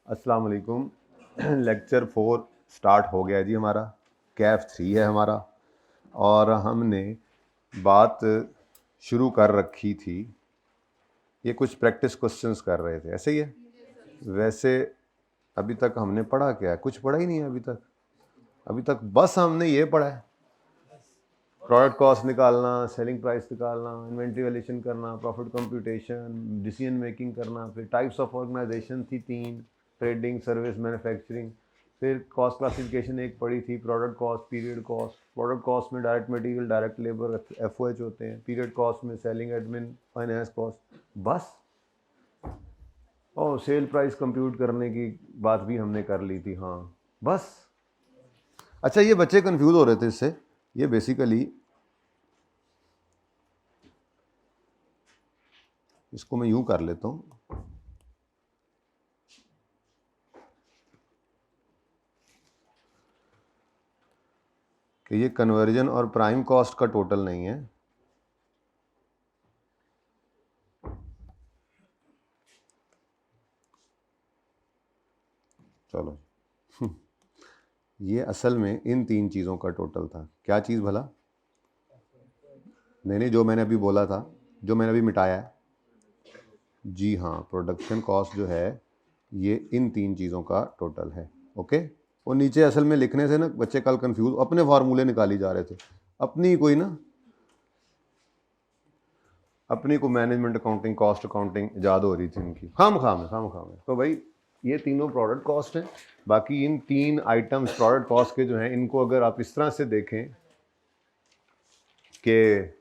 अस्सलाम वालेकुम। Lecture 4 start हो गया जी हमारा। कैफ 3 है हमारा और हमने बात शुरू कर रखी थी। ये कुछ प्रैक्टिस क्वेश्चंस कर रहे थे, ऐसे ही है। वैसे अभी तक हमने पढ़ा क्या है? कुछ पढ़ा ही नहीं है अभी तक बस हमने ये पढ़ा है, प्रोडक्ट कॉस्ट निकालना, सेलिंग प्राइस निकालना, इन्वेंट्री वैल्यूएशन करना, प्रॉफिट कंप्यूटेशन, डिसीजन मेकिंग करना। फिर टाइप्स ऑफ ऑर्गेनाइजेशन थी 3, ट्रेडिंग, सर्विस, मैन्युफैक्चरिंग। फिर कॉस्ट क्लासिफिकेशन एक पड़ी थी, product cost, period cost. Product cost में direct material, direct labour, FOH होते हैं। पीरियड कॉस्ट में सेलिंग, एडमिन, फाइनेंस कॉस्ट। बस। और सेल प्राइस कंप्यूट करने की बात भी हमने कर ली थी। हाँ बस। अच्छा, ये बच्चे कंफ्यूज हो रहे थे इससे। ये बेसिकली, इसको मैं यूं कर लेता हूं कि ये कन्वर्जन और प्राइम कॉस्ट का टोटल नहीं है। चलो ये असल में इन 3 चीज़ों का टोटल था। क्या चीज़ भला? नहीं, जो मैंने अभी बोला था, जो मैंने अभी मिटाया है। जी हाँ, प्रोडक्शन कॉस्ट जो है ये इन 3 चीज़ों का टोटल है। ओके। वो नीचे असल में लिखने से ना बच्चे कल कंफ्यूज, अपने फार्मूले निकाली जा रहे थे। अपनी कोई ना, अपनी को मैनेजमेंट अकाउंटिंग, कॉस्ट अकाउंटिंग याद हो रही थी उनकी। खाम खाम है। तो भाई ये तीनों प्रोडक्ट कॉस्ट हैं। बाकी इन 3 आइटम्स प्रोडक्ट कॉस्ट के जो हैं, इनको अगर आप इस तरह से देखें कि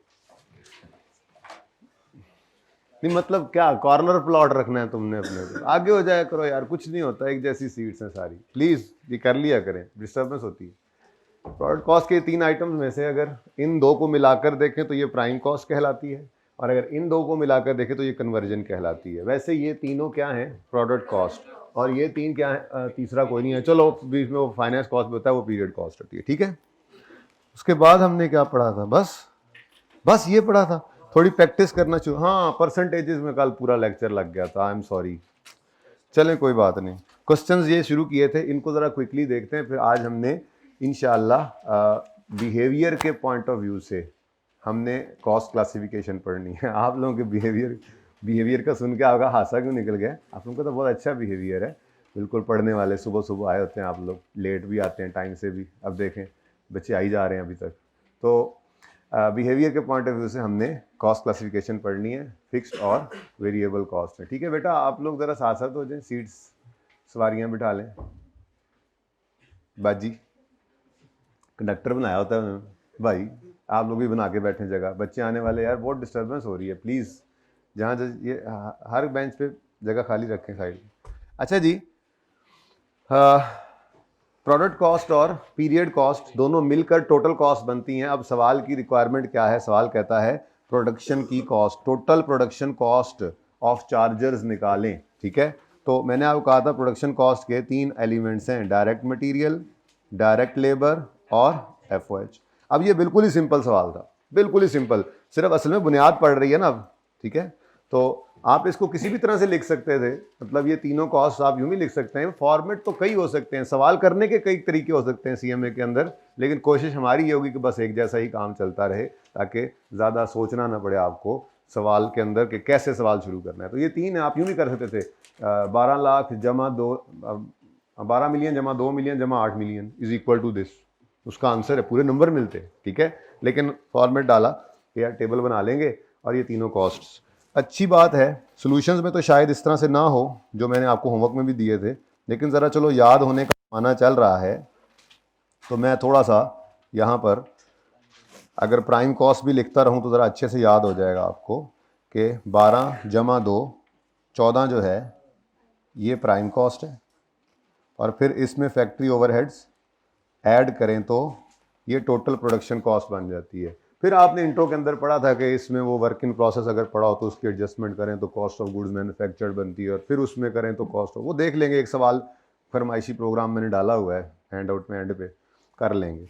नहीं, मतलब क्या कॉर्नर प्लॉट रखना है तुमने अपने को? आगे हो जाया करो यार, कुछ नहीं होता, एक जैसी सीट्स हैं सारी। प्लीज ये कर लिया करें, डिस्टर्बेंस होती है। प्रोडक्ट कॉस्ट के 3 आइटम्स में से अगर इन 2 को मिलाकर देखें तो ये प्राइम कॉस्ट कहलाती है, और अगर इन 2 को मिलाकर देखें तो ये कन्वर्जन कहलाती है। वैसे ये तीनों क्या हैं? Product cost. और ये 3 क्या है? तीसरा कोई नहीं है। चलो बीच में वो फाइनेंस कॉस्ट भी होता है, वो पीरियड कॉस्ट होती है। ठीक है। उसके बाद हमने क्या पढ़ा था? बस ये पढ़ा था। थोड़ी प्रैक्टिस करना चाहिए। हाँ, परसेंटेजेस में कल पूरा लेक्चर लग गया था। I am sorry. चलें, कोई बात नहीं। क्वेश्चंस ये शुरू किए थे, इनको ज़रा क्विकली देखते हैं। फिर आज हमने इंशाल्लाह बिहेवियर के पॉइंट ऑफ व्यू से हमने कॉस्ट क्लासिफिकेशन पढ़नी है। आप लोगों के बिहेवियर का सुन के आपका हासा क्यों निकल गया? आप लोगों का तो बहुत अच्छा बिहेवियर है, बिल्कुल पढ़ने वाले। सुबह सुबह आए होते हैं आप लोग, लेट भी आते हैं टाइम से भी। अब देखें बच्चे आ ही जा रहे हैं अभी तक। तो बिहेवियर के पॉइंट ऑफ व्यू से हमने कॉस्ट क्लासिफिकेशन पढ़नी है, फिक्स्ड और वेरिएबल कॉस्ट है। ठीक है बेटा, आप लोग ज़रा साथ साथ हो जाएं, सीट्स सवारियां बिठा लें। बाजी कंडक्टर बनाया होता है भाई, आप लोग भी बना के बैठे जगह। बच्चे आने वाले यार, बहुत डिस्टर्बेंस हो रही है। प्लीज़ जहाँ ये हर बेंच पे जगह खाली रखें साइड। अच्छा जी, प्रोडक्ट कॉस्ट और पीरियड कॉस्ट दोनों मिलकर टोटल कॉस्ट बनती हैं। अब सवाल की रिक्वायरमेंट क्या है? सवाल कहता है प्रोडक्शन की cost, total production cost of chargers निकालें। ठीक है। तो मैंने आपको कहा था प्रोडक्शन कॉस्ट के 3 एलिमेंट्स हैं, डायरेक्ट मटेरियल, डायरेक्ट लेबर और एफओएच। अब ये बिल्कुल ही सिंपल सवाल था, बिल्कुल ही सिंपल। सिर्फ असल में बुनियाद पड़ रही है ना अब। ठीक है। तो आप इसको किसी भी तरह से लिख सकते थे, मतलब ये तीनों कॉस्ट आप यूं भी लिख सकते हैं। फॉर्मेट तो कई हो सकते हैं, सवाल करने के कई तरीके हो सकते हैं सीएमए के अंदर, लेकिन कोशिश हमारी ये होगी कि बस एक जैसा ही काम चलता रहे, ताकि ज़्यादा सोचना ना पड़े आपको सवाल के अंदर कि कैसे सवाल शुरू करना है। तो ये 3 आप यूं भी कर सकते थे, 12 लाख जमा 12 मिलियन जमा 2 मिलियन जमा 8 million is equal to this. उसका आंसर है, पूरे नंबर मिलते। ठीक है। लेकिन फॉर्मेट डाला कि यार टेबल बना लेंगे और ये तीनों कॉस्ट्स। अच्छी बात है। सॉल्यूशंस में तो शायद इस तरह से ना हो, जो मैंने आपको होमवर्क में भी दिए थे, लेकिन ज़रा चलो याद होने का माना चल रहा है, तो मैं थोड़ा सा यहाँ पर अगर प्राइम कॉस्ट भी लिखता रहूँ तो ज़रा अच्छे से याद हो जाएगा आपको कि 12 जमा 2 14 जो है ये प्राइम कॉस्ट है, और फिर इसमें फैक्ट्री ओवरहेड्स ऐड करें तो ये टोटल प्रोडक्शन कॉस्ट बन जाती है। फिर आपने इंट्रो के अंदर पढ़ा था कि इसमें वो वर्क इन प्रोसेस अगर पढ़ा हो तो उसकी एडजस्टमेंट करें तो कॉस्ट ऑफ गुड्स मैन्युफैक्चर्ड बनती है, और फिर उसमें करें तो कॉस्ट ऑफ, वो देख लेंगे। एक सवाल फरमाइशी प्रोग्राम मैंने डाला हुआ है हैंड आउट में, एंड पे कर लेंगे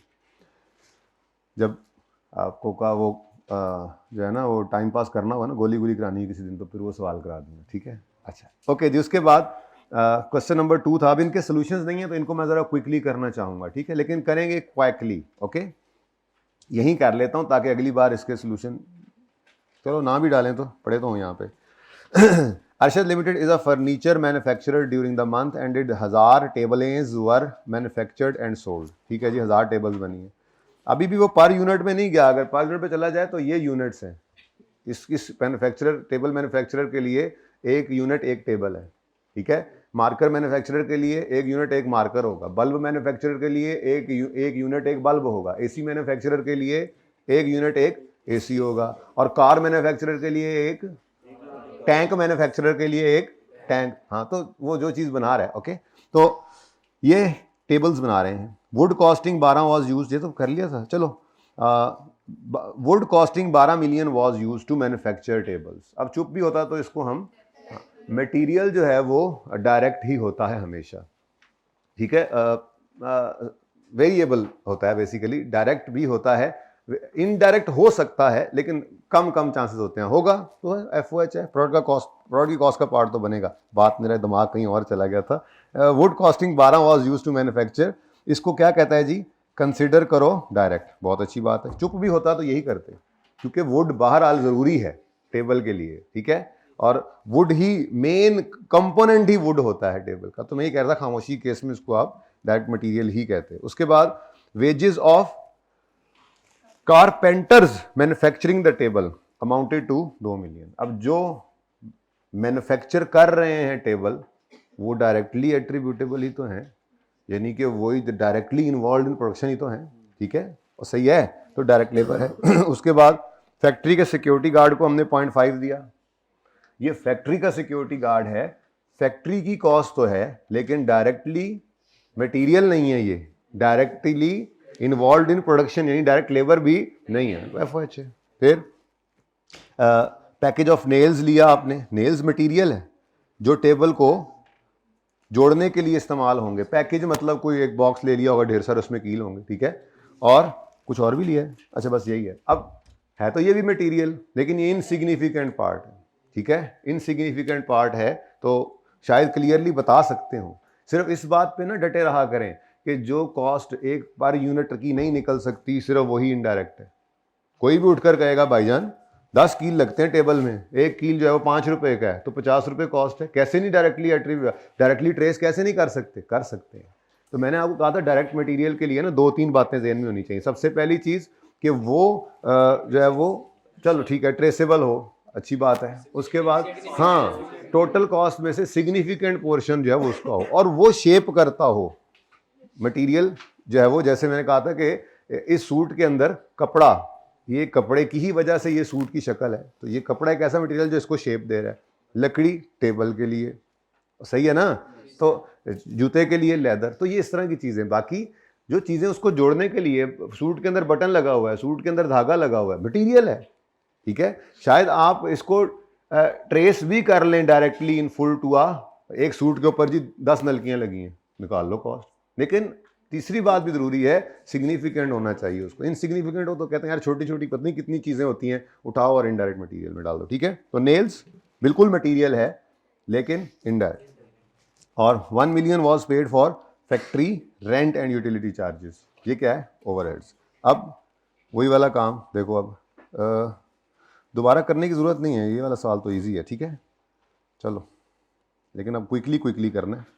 जब आपको का वो जो है ना वो टाइम पास करना हुआ ना, गोली गोली करानी है किसी दिन, तो फिर वो सवाल करा दूंगा। ठीक है। अच्छा ओके जी। उसके बाद क्वेश्चन नंबर 2 था। अब इनके सॉल्यूशंस नहीं है तो इनको मैं ज़रा क्विकली करना चाहूँगा, ठीक है, लेकिन करेंगे क्विकली। ओके, यहीं कर लेता हूँ ताकि अगली बार इसके सॉल्यूशन, चलो ना भी डालें तो पढ़े तो हूँ यहाँ पे। Arshad Limited is a furniture manufacturer during the month ended 1000 tables were manufactured and sold। ठीक है जी, 1000 टेबल्स बनी है। अभी भी वो पर यूनिट में नहीं गया, अगर पर यूनिट पे चला जाए तो ये यूनिट्स हैं। इस मैन्युफैक्चरर, टेबल मैन्युफैक्चरर के लिए एक यूनिट एक टेबल है, ठीक है। मार्कर मैन्युफैक्चरर के लिए एक यूनिट एक मार्कर होगा। बल्ब मैन्युफैक्चरर के लिए एक यूनिट एक बल्ब होगा। एसी मैन्युफैक्चरर के लिए एक यूनिट एक एसी होगा। और कार मैन्युफैक्चरर के लिए एक, टैंक मैन्युफैक्चरर के लिए एक टैंक। हाँ, तो वो जो चीज़ बना रहा है। ओके, तो ये टेबल्स बना रहे हैं। वुड कॉस्टिंग 12 वॉज यूज, ये तो कर लिया था। चलो, would costing 12 million was use to manufacture tables. अब चुप भी होता तो इसको हम, मटेरियल जो है वो डायरेक्ट ही होता है हमेशा, ठीक है, वेरिएबल होता है बेसिकली। डायरेक्ट भी होता है, इनडायरेक्ट हो सकता है, लेकिन कम कम चांसेस होते हैं। होगा तो FOH है, प्रोडक्ट का कॉस्ट, प्रोडक्ट की कॉस्ट का पार्ट तो बनेगा। बात, मेरा दिमाग कहीं और चला गया था। Would costing 12 was use to manufacture, इसको क्या कहता है जी, कंसिडर करो डायरेक्ट। बहुत अच्छी बात है। चुप भी होता तो यही करते, क्योंकि वुड बहरहाल ज़रूरी है टेबल के लिए, ठीक है, और would he main component he would होता है टेबल का। तो मैं ये कह रहा था, खामोशी केस में इसको आप डायरेक्ट मटेरियल ही कहते हैं। उसके बाद wages of carpenters manufacturing the table amounted to 2 million. अब जो मैन्युफैक्चर कर रहे हैं टेबल, वो डायरेक्टली एट्रीब्यूटेबल ही तो हैं, यानी कि वही डायरेक्टली इन्वॉल्व इन प्रोडक्शन ही तो हैं, ठीक है, और सही है, तो डायरेक्ट लेबर है। उसके बाद फैक्ट्री के सिक्योरिटी गार्ड को हमने 0.5 दिया। ये फैक्ट्री का सिक्योरिटी गार्ड है, फैक्ट्री की कॉस्ट तो है, लेकिन डायरेक्टली मटेरियल नहीं है, ये डायरेक्टली इन्वॉल्व इन प्रोडक्शन, यानी डायरेक्ट लेबर भी नहीं है, तो FOH है। फिर पैकेज ऑफ नेल्स लिया आपने, नेल्स मटेरियल है जो टेबल को जोड़ने के लिए इस्तेमाल होंगे। पैकेज मतलब कोई एक बॉक्स ले लिया होगा ढेर सारे, उसमें कील होंगे, ठीक है, और कुछ और भी लिया है। अच्छा, बस यही है। अब है तो ये भी मटेरियल, लेकिन ये इनसिग्निफिकेंट पार्ट है, ठीक है, इनसिग्निफिकेंट पार्ट है, तो शायद क्लियरली बता सकते हो। सिर्फ इस बात पे ना डटे रहा करें कि जो कॉस्ट एक पर यूनिट की नहीं निकल सकती, सिर्फ वही इनडायरेक्ट है। कोई भी उठकर कहेगा भाईजान 10 कील लगते हैं टेबल में, एक कील जो है वो 5 रुपए का है, तो 50 रुपए कॉस्ट है। कैसे नहीं डायरेक्टली ट्रेस कैसे नहीं कर सकते? कर सकते हैं। तो मैंने आपको कहा था डायरेक्ट मटेरियल के लिए ना 2-3 बातें ज़हन में होनी चाहिए। सबसे पहली चीज़ कि वो जो है वो, चलो ठीक है, ट्रेसेबल हो, अच्छी बात है। उसके बाद हाँ, टोटल कॉस्ट में से सिग्निफिकेंट पोर्शन जो है वो उसका हो, और वो शेप करता हो मटेरियल जो है वो। जैसे मैंने कहा था कि इस सूट के अंदर कपड़ा, ये कपड़े की ही वजह से ये सूट की शक्ल है, तो ये कपड़ा एक ऐसा मटेरियल जो इसको शेप दे रहा है। लकड़ी टेबल के लिए, सही है ना, तो जूते के लिए लेदर, तो ये इस तरह की चीज़ें। बाकी जो चीज़ें उसको जोड़ने के लिए, सूट के अंदर बटन लगा हुआ है, सूट के अंदर धागा लगा हुआ है, मटीरियल है, ठीक है। शायद आप इसको ट्रेस भी कर लें डायरेक्टली इन फुल टू एक सूट के ऊपर जी 10 नलकियाँ लगी हैं, निकाल लो कॉस्ट। लेकिन तीसरी बात भी ज़रूरी है, सिग्निफिकेंट होना चाहिए उसको। इनसिग्निफिकेंट हो तो कहते हैं यार छोटी छोटी पत्नी कितनी चीज़ें होती हैं, उठाओ और इनडायरेक्ट मटेरियल में डाल दो, ठीक है। तो नेल्स बिल्कुल मटेरियल है, लेकिन इनडायरेक्ट। और 1 million was paid for factory rent and utility charges. ये क्या है? ओवरहेड्स। अब वही वाला काम देखो, अब दोबारा करने की ज़रूरत नहीं है, ये वाला सवाल तो ईजी है, ठीक है। चलो, लेकिन अब क्विकली करना है।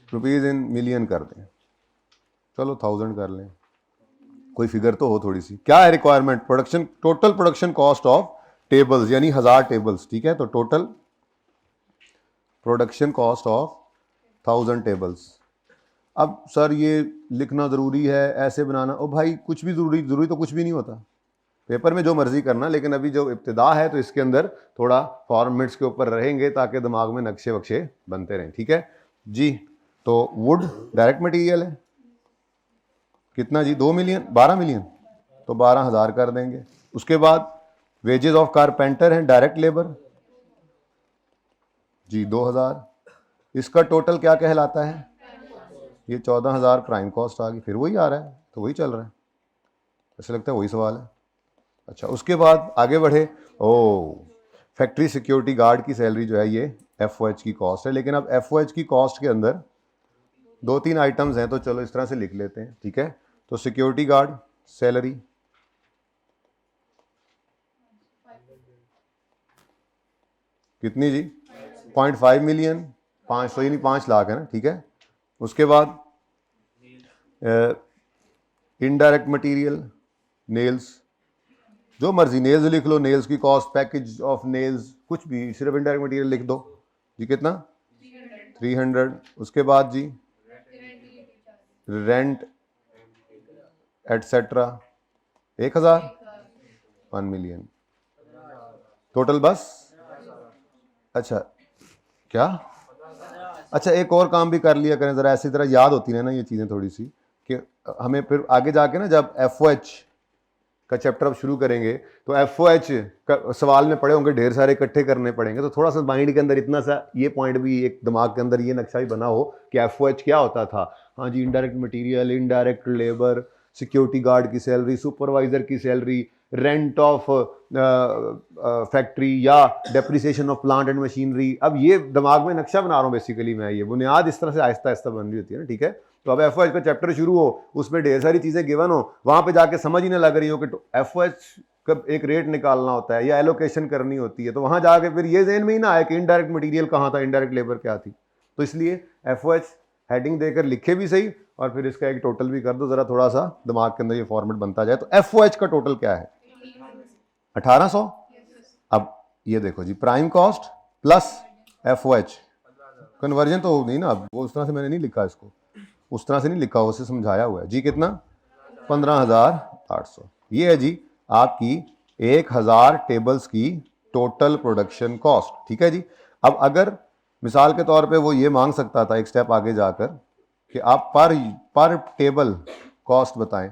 रुपीज़ इन मिलियन कर दें, चलो 1000 कर लें, कोई फिगर तो हो थोड़ी सी। क्या है requirement? Production, total production cost of tables, यानी 1000 टेबल्स, ठीक है। तो total production cost of 1000 tables. अब सर ये लिखना ज़रूरी है, ऐसे बनाना, ओ भाई कुछ भी ज़रूरी तो कुछ भी नहीं होता, पेपर में जो मर्जी करना, लेकिन अभी जो इब्तिदा है तो इसके अंदर थोड़ा फॉर्मेट्स के ऊपर रहेंगे ताकि दिमाग में नक्शे वक्शे बनते रहें, ठीक है जी। तो वुड डायरेक्ट मटेरियल है, कितना जी? 2 मिलियन, 12 मिलियन, तो 12,000 कर देंगे। उसके बाद वेजेस ऑफ कारपेंटर हैं, डायरेक्ट लेबर जी 2000। इसका टोटल क्या कहलाता है? ये 14,000 प्राइम कॉस्ट आ गई। फिर वही आ रहा है, तो वही चल रहा है, ऐसे लगता है वही सवाल है। अच्छा, उसके बाद आगे बढ़े। ओ, फैक्ट्री सिक्योरिटी गार्ड की सैलरी जो है ये FOH की कॉस्ट है। लेकिन अब FOH की कॉस्ट के अंदर 2-3 आइटम्स हैं, तो चलो इस तरह से लिख लेते हैं, ठीक है। तो सिक्योरिटी गार्ड सैलरी कितनी जी? 0.5 मिलियन, 500 यानी 5 लाख है ना, ठीक है। उसके बाद इनडायरेक्ट मटेरियल, नेल्स, जो मर्जी नेल्स लिख लो, नेल्स की कॉस्ट, पैकेज ऑफ नेल्स, कुछ भी, सिर्फ इनडायरेक्ट मटेरियल लिख दो जी। कितना? 300। उसके बाद जी रेंट एटसेट्रा 1000, 1 मिलियन टोटल। बस अच्छा क्या? अच्छा एक और काम भी कर लिया करें ज़रा, ऐसी तरह याद होती है ना ये चीज़ें थोड़ी सी, कि हमें फिर आगे जाके ना जब FOH का चैप्टर अब शुरू करेंगे तो FOH का सवाल में पड़े होंगे ढेर सारे, इकट्ठे करने पड़ेंगे। तो थोड़ा सा माइंड के अंदर इतना सा ये पॉइंट भी, एक दिमाग के अंदर ये नक्शा भी बना हो कि FOH क्या होता था। हाँ जी, indirect material, indirect labour, security guard की सैलरी, सुपरवाइजर की सैलरी, रेंट ऑफ फैक्ट्री या depreciation of plant and machinery. अब ये दिमाग में नक्शा बना रहा हूँ बेसिकली मैं, ये बुनियाद इस तरह से आहिस्ता आहिस्ता बन रही होती है ना, ठीक है। तो अब FOH का चैप्टर शुरू हो, उसमें ढेर सारी चीजें गिवन हो, वहां पे जाके समझ ही ना लग रही हो कि FOH का एक रेट निकालना होता है या एलोकेशन करनी होती है, तो वहां जाके फिर ये ज़हन में ही ना आए कि इनडायरेक्ट मटेरियल कहाँ था, इनडायरेक्ट लेबर क्या थी। तो इसलिए FOH हेडिंग देकर लिखे भी सही और फिर इसका एक टोटल भी कर दो, जरा थोड़ा सा दिमाग के अंदर ये फॉर्मेट बनता जाए। तो FOH का टोटल क्या है? 1800। अब ये देखो जी, prime cost plus FOH, conversion तो हो नहीं ना, अब वो उस तरह से मैंने नहीं लिखा, इसको उस तरह से नहीं लिखा, उसे समझाया हुआ है जी। कितना? 15,800। ये है जी आपकी 1000 टेबल्स की टोटल प्रोडक्शन कॉस्ट, ठीक है जी। अब अगर मिसाल के तौर पे वो ये मांग सकता था एक स्टेप आगे जाकर कि आप पर टेबल कॉस्ट बताएं,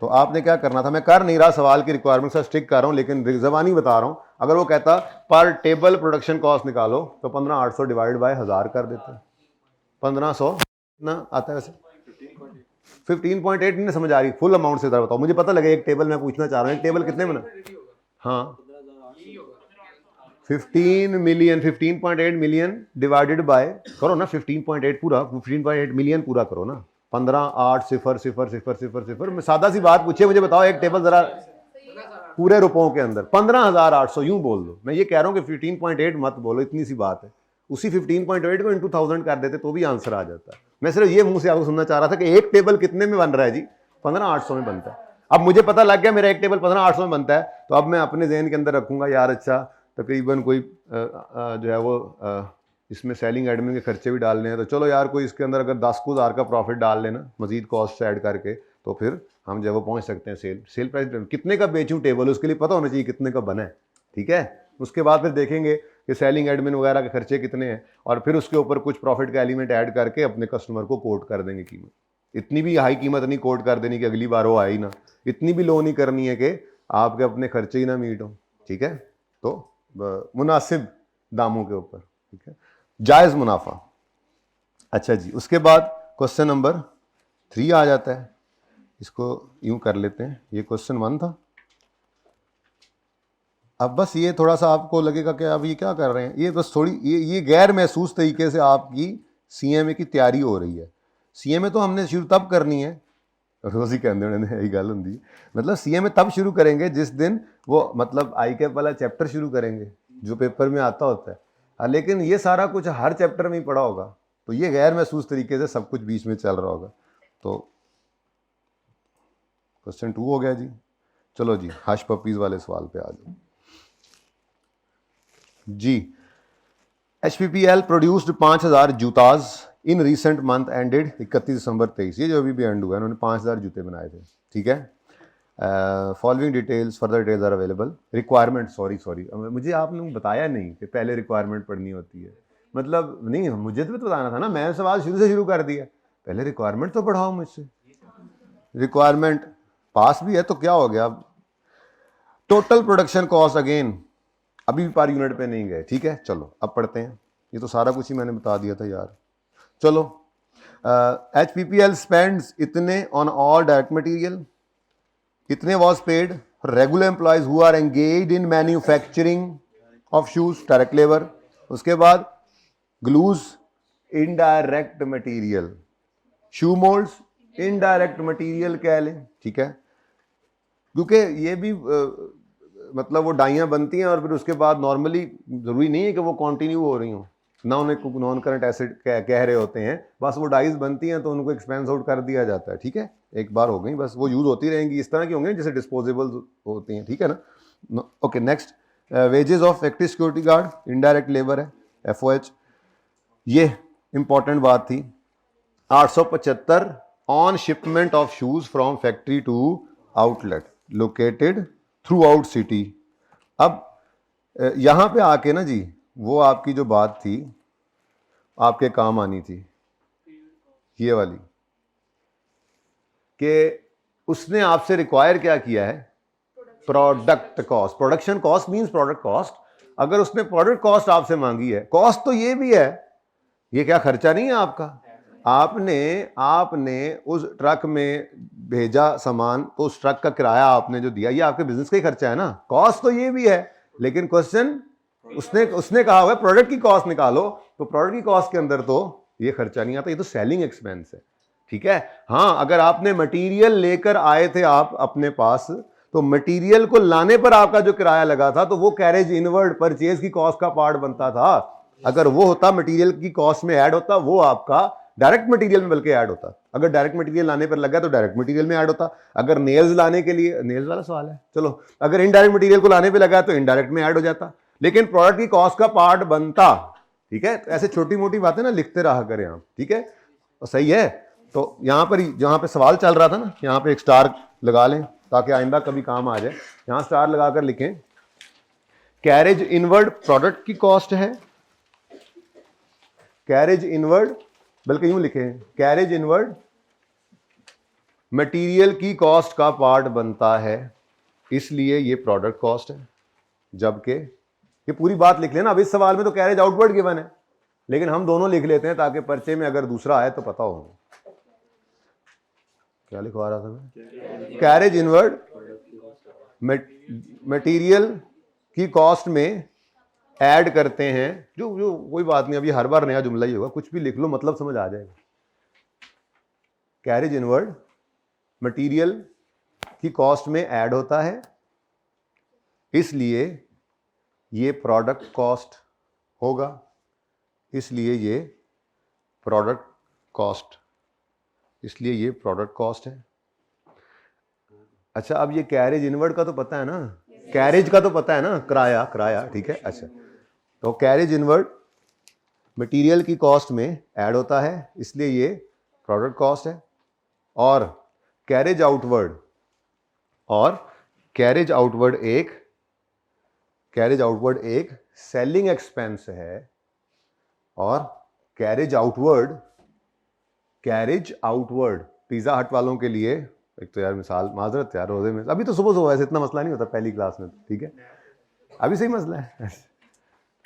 तो आपने क्या करना था, मैं कर नहीं रहा, सवाल की रिक्वायरमेंट से स्टिक कर रहा हूं, लेकिन ज़बानी बता रहा हूं। अगर वो कहता पर टेबल प्रोडक्शन कॉस्ट निकालो, तो 15,800 डिवाइड बाय 1000 कर देते। 1500 ना आता है वैसे 15.8 नहीं समझ आ रही, फुल अमाउंट से जरा बताओ, मुझे पता लगे। एक टेबल मैं पूछना चाह रहा हूँ, एक टेबल कितने बना? हाँ 15 मिलियन, 15.8 मिलियन डिवाइडेड बाय, करो ना 15.8 पूरा, 15.8 मिलियन पूरा करो ना। 15,800,000,000 मैं सादा सी बात पूछिए, मुझे बताओ एक टेबल जरा पूरे रुपयों के अंदर 15,800 यूं बोल दो। मैं ये कह रहा हूँ कि 15.8 मत बोलो, इतनी सी बात है। उसी 15.8 को इंटू 1000 कर देते तो भी आंसर आ जाता है। मैं सिर्फ ये मुंह से आपको सुनना चाह रहा था कि एक टेबल कितने में बन रहा है जी? 15,800 में बनता है। अब मुझे पता लग गया मेरा एक टेबल 15,800 में बनता है, तो अब मैं अपने जहन के अंदर रखूंगा यार, अच्छा तकरीबन कोई जो है वो इसमें सेलिंग एडमिन के खर्चे भी डालने हैं, तो चलो यार कोई इसके अंदर अगर 10,000 का प्रॉफिट डाल लेना मजीद कॉस्ट ऐड करके, तो फिर हम जो है वो पहुंच सकते हैं सेल प्राइस कितने का बेचूं टेबल, उसके लिए पता होना चाहिए कितने का बना है, ठीक है। उसके बाद फिर देखेंगे कि सेलिंग एडमिन वगैरह के खर्चे कितने हैं, और फिर उसके ऊपर कुछ प्रॉफिट का एलिमेंट ऐड करके अपने कस्टमर को कोट कर देंगे कीमत। इतनी भी हाई कीमत नहीं कोट कर देनी कि अगली बार वो आए ही ना, इतनी भी लो नहीं करनी है कि आपके अपने खर्चे ही ना मीट हो, ठीक है। तो मुनासिब दामों के ऊपर, ठीक है, जायज़ मुनाफा। अच्छा जी, उसके बाद क्वेश्चन नंबर 3 आ जाता है, इसको यूं कर लेते हैं, ये क्वेश्चन 1 था। अब बस ये थोड़ा सा आपको लगेगा कि अब ये क्या कर रहे हैं, ये बस थोड़ी ये गैर महसूस तरीके से आपकी CMA की तैयारी हो रही है। CMA तो हमने शुरू तब करनी है, रोज़ ही कहते हैं यही गल होंगी, मतलब CMA तब शुरू करेंगे जिस दिन वो मतलब ICAP वाला चैप्टर शुरू करेंगे जो पेपर में आता होता है। हाँ, लेकिन ये सारा कुछ हर चैप्टर में ही पढ़ा होगा, तो ये गैर महसूस तरीके से सब कुछ बीच में चल रहा होगा। तो क्वेश्चन 2 हो गया जी। चलो जी, हश पपीज़ वाले सवाल पे आ जाओ जी। HPPL प्रोड्यूस्ड 5,000 जूताज in recent month ended 31 December 23, ये जो अभी भी एंड हुआ है, उन्होंने 5,000 जूते बनाए थे, ठीक है। Following details, further details are available. Requirement, sorry मुझे आपने बताया नहीं कि पहले रिक्वायरमेंट पढ़नी होती है, मतलब नहीं, मुझे तो बताना था ना, मैं सवाल शुरू से शुरू कर दिया, पहले रिक्वायरमेंट तो पढ़ाओ मुझसे। रिक्वायरमेंट पास भी है तो क्या हो गया। टोटल प्रोडक्शन कॉस्ट, अगेन अभी भी पर यूनिट पे नहीं गए, ठीक है। चलो अब पढ़ते हैं, ये तो सारा कुछ ही मैंने बता दिया था यार। चलो, HPPL स्पेंड्स इतने ऑन ऑल डायरेक्ट मटेरियल, इतने was paid regular employees who are engaged in manufacturing of shoes, direct labour. उसके बाद glues, indirect material. Shoe moulds, indirect material कह लें, ठीक है, क्योंकि ये भी मतलब वो डाइयाँ बनती हैं और फिर उसके बाद नॉर्मली ज़रूरी नहीं है कि वो कंटिन्यू हो रही हों, ना उन्हें नॉन करंट एसिड कह रहे होते हैं, बस वो डाइज बनती हैं तो उनको एक्सपेंस आउट कर दिया जाता है, ठीक है, एक बार हो गई, बस वो यूज़ होती रहेंगी, इस तरह की होंगी जैसे डिस्पोजेबल होती हैं, ठीक है ना। Okay, next, wages of factory security guard, indirect labour है, FOH। ये इंपॉर्टेंट बात थी। 875 on shipment of shoes from factory to outlet located throughout city. अब यहां पे आके ना जी, वो आपकी जो बात थी आपके काम आनी थी, ये वाली, कि उसने आपसे रिक्वायर क्या किया है, product cost. Production cost means product cost. अगर उसने प्रोडक्ट कॉस्ट आपसे मांगी है, कॉस्ट तो ये भी है, ये क्या खर्चा नहीं है आपका, आपने उस ट्रक में भेजा सामान, तो उस ट्रक का किराया आपने जो दिया, ये आपके बिजनेस का ही खर्चा है ना, कॉस्ट तो ये भी है। लेकिन क्वेश्चन उसने कहा हुआ है प्रोडक्ट की कॉस्ट निकालो, तो प्रोडक्ट की कॉस्ट के अंदर तो ये खर्चा नहीं आता, ये तो सेलिंग एक्सपेंस है, ठीक है। हाँ, अगर आपने मटेरियल लेकर आए थे आप अपने पास, तो मटेरियल को लाने पर आपका जो किराया लगा था, तो वो कैरेज इनवर्ड परचेज की कॉस्ट का पार्ट बनता था। अगर वो होता मटेरियल की कॉस्ट में ऐड होता, वो आपका डायरेक्ट मटेरियल में बल्कि ऐड होता। अगर डायरेक्ट मटेरियल लाने पर लगा तो डायरेक्ट मटेरियल में ऐड होता। अगर नेल्स लाने के लिए, नेल्स वाला सवाल है, चलो, अगर इनडायरेक्ट मटेरियल को लाने पे लगा तो इनडायरेक्ट में ऐड हो जाता, लेकिन प्रोडक्ट की कॉस्ट का पार्ट बनता, ठीक है। तो ऐसे छोटी मोटी बातें ना लिखते रहा करें आप, ठीक है, तो सही है। तो यहां पर जहां पे सवाल चल रहा था ना, यहां पे एक स्टार लगा लें ताकि आइंदा कभी काम आ जाए। यहां स्टार लगाकर लिखें, कैरेज इनवर्ड प्रोडक्ट की कॉस्ट है, कैरेज इनवर्ड, बल्कि यूं लिखें, कैरेज इनवर्ड मटेरियल की कॉस्ट का पार्ट बनता है, इसलिए ये प्रोडक्ट कॉस्ट है। जबकि ये पूरी बात लिख लेना। अब इस सवाल में तो कैरेज आउटवर्ड गिवन है, लेकिन हम दोनों लिख लेते हैं ताकि पर्चे में अगर दूसरा आए तो पता हो। क्या लिखवा रहा था मैं, कैरेज इनवर्ड मटेरियल की कॉस्ट में ऐड करते हैं, जो कोई बात नहीं, अभी हर बार नया जुमला ही होगा, कुछ भी लिख लो मतलब समझ आ जाएगा। कैरेज इनवर्ड मटेरियल की कॉस्ट में ऐड होता है, इसलिए ये प्रोडक्ट कॉस्ट होगा, इसलिए ये प्रोडक्ट कॉस्ट, इसलिए ये प्रोडक्ट कॉस्ट है। अच्छा, अब ये कैरेज इनवर्ड का तो पता है ना, कैरेज का तो पता है ना, किराया, ठीक है। अच्छा, तो कैरेज इनवर्ड मटेरियल की कॉस्ट में ऐड होता है, इसलिए ये प्रोडक्ट कॉस्ट है। और कैरेज आउटवर्ड एक सेलिंग एक्सपेंस है, और कैरेज आउटवर्ड पिज्जा हट वालों के लिए, एक तो यार मिसाल, माजरत यार, रोजे में अभी तो सुबह ऐसे इतना मसला नहीं होता पहली क्लास में, ठीक है, अभी सही मसला है।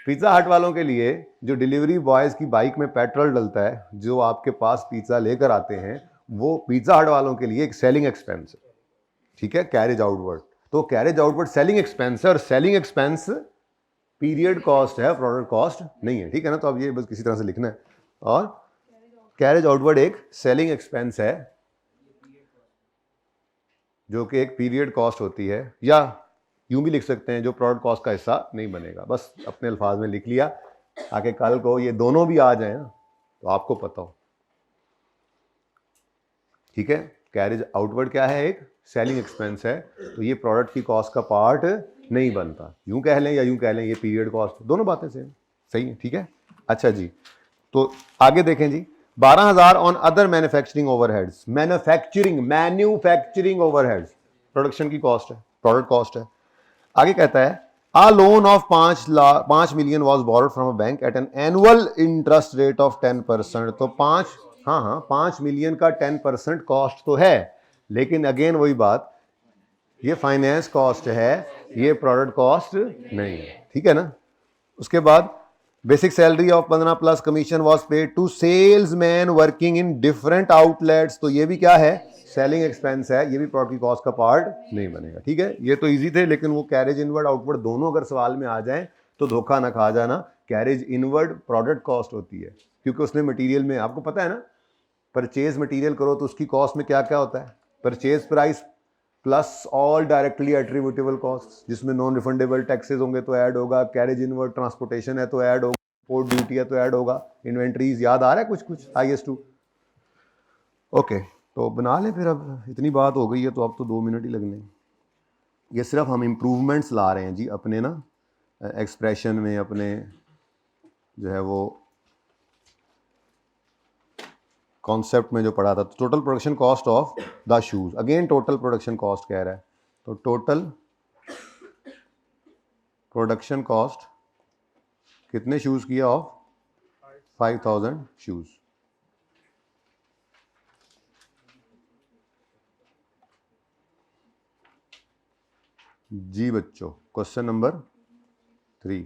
पिज्जा हट वालों के लिए जो डिलीवरी बॉयज की बाइक में पेट्रोल डलता है, जो आपके पास पिज्जा लेकर आते हैं, वो पिज्जा हट वालों के लिए एक सेलिंग एक्सपेंस है, ठीक है, कैरेज आउटवर्ड। तो कैरेज आउटवर्ड सेलिंग एक्सपेंस है, और सेलिंग एक्सपेंस पीरियड कॉस्ट है, प्रोडक्ट कॉस्ट नहीं है, ठीक है ना। तो अब ये बस किसी तरह से लिखना है। और कैरेज आउटवर्ड एक सेलिंग एक्सपेंस है जो कि एक पीरियड कॉस्ट होती है, या यूं भी लिख सकते हैं जो प्रोडक्ट कॉस्ट का हिस्सा नहीं बनेगा। बस अपने अल्फाज में लिख लिया ताकि कल को ये दोनों भी आ जाए ना तो आपको पता हो, ठीक है। कैरेज आउटवर्ड क्या है, एक सेलिंग एक्सपेंस है, तो ये प्रोडक्ट की कॉस्ट का पार्ट नहीं बनता। यूं कह लें या यूं कह लें, ये पीरियड कॉस्ट, दोनों बातें सेम, सही है, ठीक है। अच्छा जी, तो आगे देखें जी, 12,000 on other manufacturing overheads. Manufacturing overheads production की कॉस्ट है, प्रोडक्ट कॉस्ट है। आगे कहता है, a loan of 5 million was borrowed from a bank at an annual interest rate of 10%। तो 5 मिलियन का 10% कॉस्ट तो है, लेकिन अगेन वही बात, ये फाइनेंस कॉस्ट है, ये प्रोडक्ट कॉस्ट नहीं है, ठीक है ना। उसके बाद basic salary of 15 plus commission was paid to salesman working in different outlets. तो ये भी क्या है, सेलिंग एक्सपेंस है, ये भी प्रोडक्ट की कॉस्ट का पार्ट नहीं बनेगा, ठीक है। ये तो इजी थे, लेकिन वो कैरेज इनवर्ड आउटवर्ड दोनों अगर सवाल में आ जाएं तो धोखा ना खा जाना, कैरेज इनवर्ड प्रोडक्ट कॉस्ट होती है, क्योंकि उसने मटेरियल में, आपको पता है ना, परचेज मटेरियल करो तो उसकी कॉस्ट में क्या क्या होता है, purchase price plus all directly attributable cost, जिसमें नॉन रिफंडेबल टैक्सेस होंगे तो ऐड होगा, कैरेज इनवर्ड ट्रांसपोर्टेशन है तो ऐड होगा, पोर्ट ड्यूटी है तो ऐड होगा, इन्वेंट्रीज, याद आ रहा है कुछ कुछ IS2? ओके, तो बना लें फिर, अब इतनी बात हो गई है तो अब तो 2 मिनट ही लगने। ये सिर्फ हम इम्प्रूवमेंट्स ला रहे हैं जी अपने ना एक्सप्रेशन में, अपने जो है वो कॉन्सेप्ट में जो पढ़ा था। तो total production cost of the shoes, again total production cost कह रहा है, तो टोटल प्रोडक्शन कॉस्ट कितने शूज़ किया ऑफ 5000 शूज़। जी बच्चों, क्वेश्चन नंबर 3।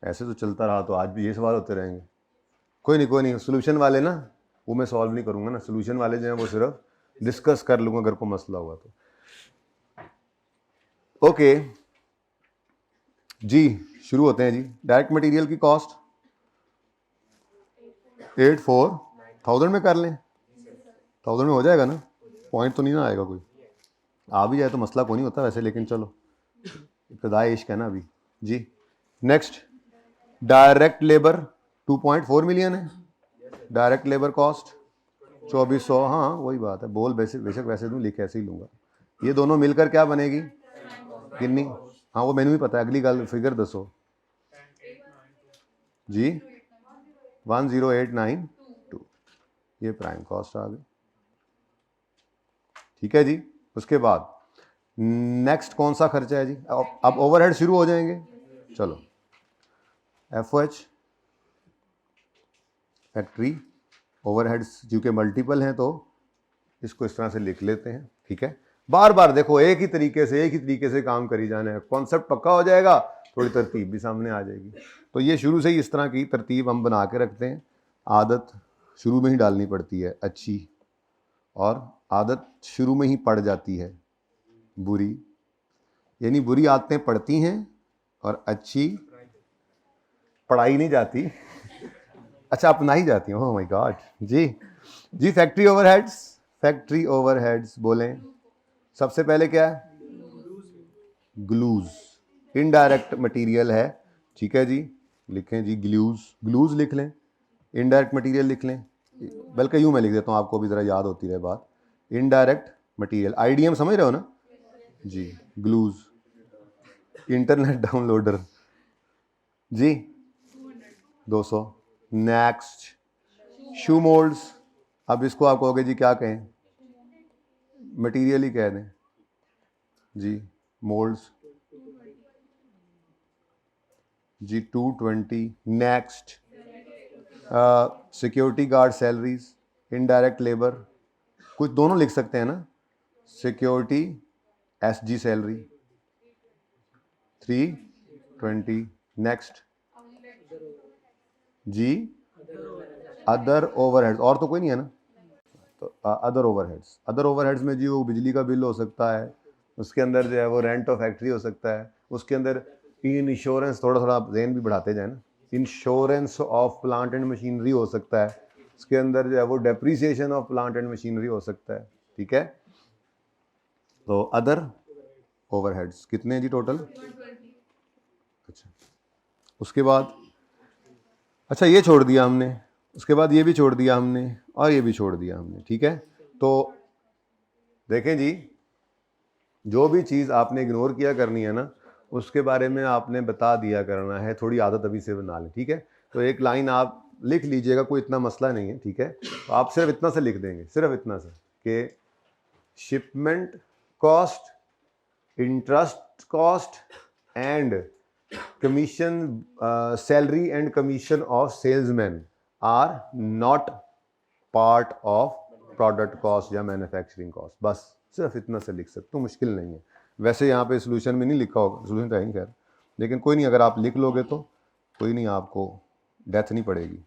ऐसे तो चलता रहा तो आज भी ये सवाल होते रहेंगे। कोई नहीं, सोल्यूशन वाले ना वो मैं सॉल्व नहीं करूंगा ना, सोल्यूशन वाले जो हैं वो सिर्फ डिस्कस कर लूंगा अगर कोई मसला हुआ तो। ओके जी, शुरू होते हैं जी। डायरेक्ट मटेरियल की कॉस्ट 84,000 में कर लें, 1000 में हो जाएगा ना, पॉइंट तो नहीं ना आएगा, कोई आ भी जाए तो मसला कोई नहीं होता वैसे, लेकिन चलो इब्तदाई इश्क है ना अभी जी। नेक्स्ट, डायरेक्ट लेबर 2.4 मिलियन है, डायरेक्ट लेबर कॉस्ट 2400, हाँ वही बात है, बोल बेशक वैसे दूँ, लिख ऐसे ही लूँगा। ये दोनों मिलकर क्या बनेगी कितनी, हाँ वो मैंने भी पता है, अगली गल फिगर दसो जी। 10892, ये प्राइम कॉस्ट आ गई, ठीक है जी। उसके बाद नेक्स्ट कौन सा खर्चा है जी, अब ओवरहेड शुरू हो जाएंगे। चलो, FOH फैक्ट्री ओवरहेड्स क्योंकि मल्टीपल हैं तो इसको इस तरह से लिख लेते हैं, ठीक है। बार बार देखो एक ही तरीके से काम करी जाना है, कॉन्सेप्ट पक्का हो जाएगा, थोड़ी तरतीब भी सामने आ जाएगी। तो ये शुरू से ही इस तरह की तरतीब हम बना के रखते हैं, आदत शुरू में ही डालनी पड़ती है अच्छी, और आदत शुरू में ही पड़ जाती है बुरी, यानी बुरी आदतें पड़ती हैं और अच्छी पढ़ाई नहीं जाती, अच्छा अपनाई जाती हैं। ओह माय गॉड जी जी। फैक्ट्री ओवरहेड्स बोलें, सबसे पहले क्या है, ग्लूज, इनडायरेक्ट मटेरियल है, ठीक है जी, लिखें जी ग्लूज लिख लें, इनडायरेक्ट मटेरियल लिख लें, बल्कि यूँ मैं लिख देता हूँ आपको भी ज़रा याद होती रहे बात। इनडायरेक्ट मटेरियल, IDM समझ रहे हो ना जी, ग्लूज। इंटरनेट डाउनलोडर जी 200। नेक्स्ट, शू मोल्ड्स, अब इसको आप कहोगे जी क्या कहें, मटेरियल ही कह दें जी, मोल्ड्स जी 220। Next, security guard salaries, indirect labour, कुछ दोनों लिख सकते हैं ना, सिक्योरिटी SG सैलरी 320। नेक्स्ट जी, अदर ओवरहेड्स, और तो कोई नहीं है ना, तो अदर ओवरहेड्स में जी वो बिजली का बिल हो सकता है, उसके अंदर जो है वो रेंट ऑफ फैक्ट्री हो सकता है, उसके अंदर इंश्योरेंस, थोड़ा थोड़ा आप जेन भी बढ़ाते जाए ना, insurance of plant and machinery हो सकता है, उसके अंदर जो है वो depreciation of plant and machinery हो सकता है, ठीक है। तो अदर ओवरहेड्स कितने हैं जी टोटल, अच्छा उसके बाद, अच्छा ये छोड़ दिया हमने, उसके बाद ये भी छोड़ दिया हमने, और ये भी छोड़ दिया हमने, ठीक है। तो देखें जी, जो भी चीज़ आपने इग्नोर किया करनी है ना, उसके बारे में आपने बता दिया करना है, थोड़ी आदत अभी से बना लें, ठीक है। तो एक लाइन आप लिख लीजिएगा, कोई इतना मसला नहीं है, ठीक है। तो आप सिर्फ इतना से लिख देंगे, सिर्फ इतना से कि shipment cost, interest cost and commission, salary and commission of salesman are not part of product cost या मैन्युफैक्चरिंग कॉस्ट, बस सिर्फ इतना से लिख सकते हो, मुश्किल नहीं है। वैसे यहाँ पे सोल्यूशन में नहीं लिखा होगा, सोल्यूशन तो है नहीं खैर, लेकिन कोई नहीं, अगर आप लिख लोगे तो कोई नहीं, आपको डेथ नहीं पड़ेगी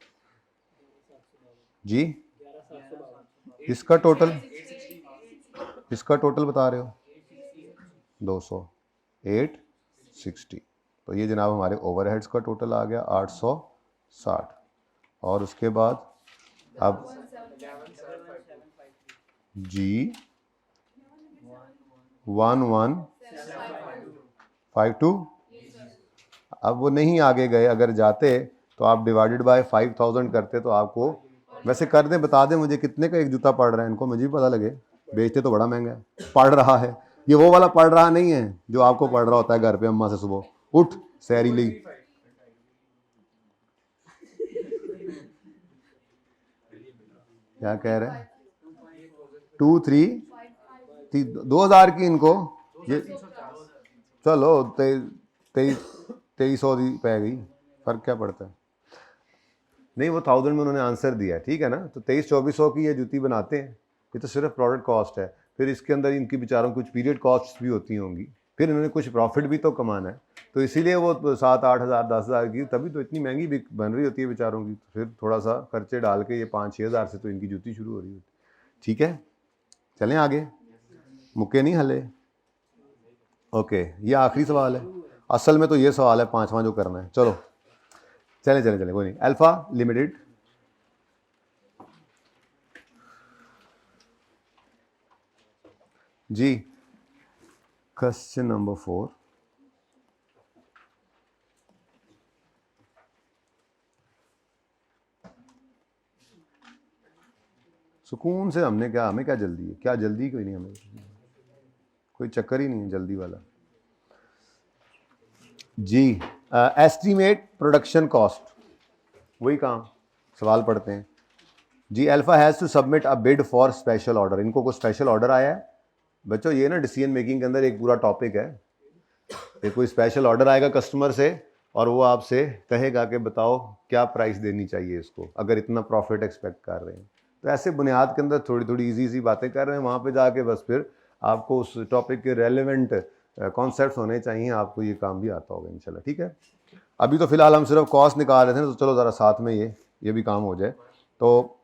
जी। इसका टोटल बता रहे हो 200, 860, तो ये जनाब हमारे ओवरहेड्स का टोटल आ गया 860। और उसके बाद अब जी 1152। अब वो नहीं आगे गए, अगर जाते तो आप डिवाइडेड बाय 5000 करते तो आपको, वैसे कर दें, बता दें मुझे कितने का एक जूता पड़ रहा है, इनको मुझे भी पता लगे, बेचते तो बड़ा महंगा है। पड़ रहा है, ये वो वाला पड़ रहा नहीं है जो आपको पड़ रहा होता है घर पे अम्मा से सुबह, उठ सैरी ली। क्या कह रहे हैं? 2000 की इनको, ये चलो 2300 दी पै गई, फर्क क्या पड़ता है। नहीं, वो 1000 में उन्होंने आंसर दिया है, ठीक है ना। तो 2300-2400 की ये जूती बनाते हैं, ये तो सिर्फ प्रोडक्ट कॉस्ट है। फिर इसके अंदर इनकी बेचारों कुछ पीरियड कॉस्ट भी होती होंगी, फिर इन्होंने कुछ प्रॉफिट भी तो कमाना है, तो इसीलिए वो 7-8 हज़ार 10 हज़ार की, तभी तो इतनी महंगी भी बन रही होती है बेचारों की। फिर थोड़ा सा खर्चे डाल के ये 5-6 हज़ार से तो इनकी जूती शुरू हो रही होती। ठीक है, चलें आगे, मुक्के नहीं हले। ओके, ये आखिरी सवाल है, असल में तो ये सवाल है 5वां जो करना है। चलो चले चले चले, कोई नहीं। अल्फा लिमिटेड जी, क्वेश्चन नंबर 4। सुकून से, हमने क्या, हमें क्या जल्दी है, क्या जल्दी कोई नहीं, हमें कोई चक्कर ही नहीं है जल्दी वाला जी। एस्टीमेट प्रोडक्शन कॉस्ट, वही काम सवाल पढ़ते हैं जी। Alpha has to submit a bid for special order, इनको कोई स्पेशल ऑर्डर आया है बच्चों, ये ना डिसीजन मेकिंग के अंदर एक पूरा टॉपिक है। ये कोई स्पेशल ऑर्डर आएगा कस्टमर से और वो आपसे कहेगा कि बताओ क्या प्राइस देनी चाहिए इसको, अगर इतना प्रॉफिट एक्सपेक्ट कर रहे हैं। तो ऐसे बुनियाद के अंदर थोड़ी थोड़ी इजी बातें कर रहे हैं, वहाँ पे जाके बस फिर आपको उस टॉपिक के रेलेवेंट कॉन्सेप्ट्स होने चाहिए, आपको ये काम भी आता होगा इंशाल्लाह। ठीक है, अभी तो फिलहाल हम सिर्फ कॉस्ट निकाल रहे थे, तो चलो ज़रा साथ में ये भी काम हो जाए। तो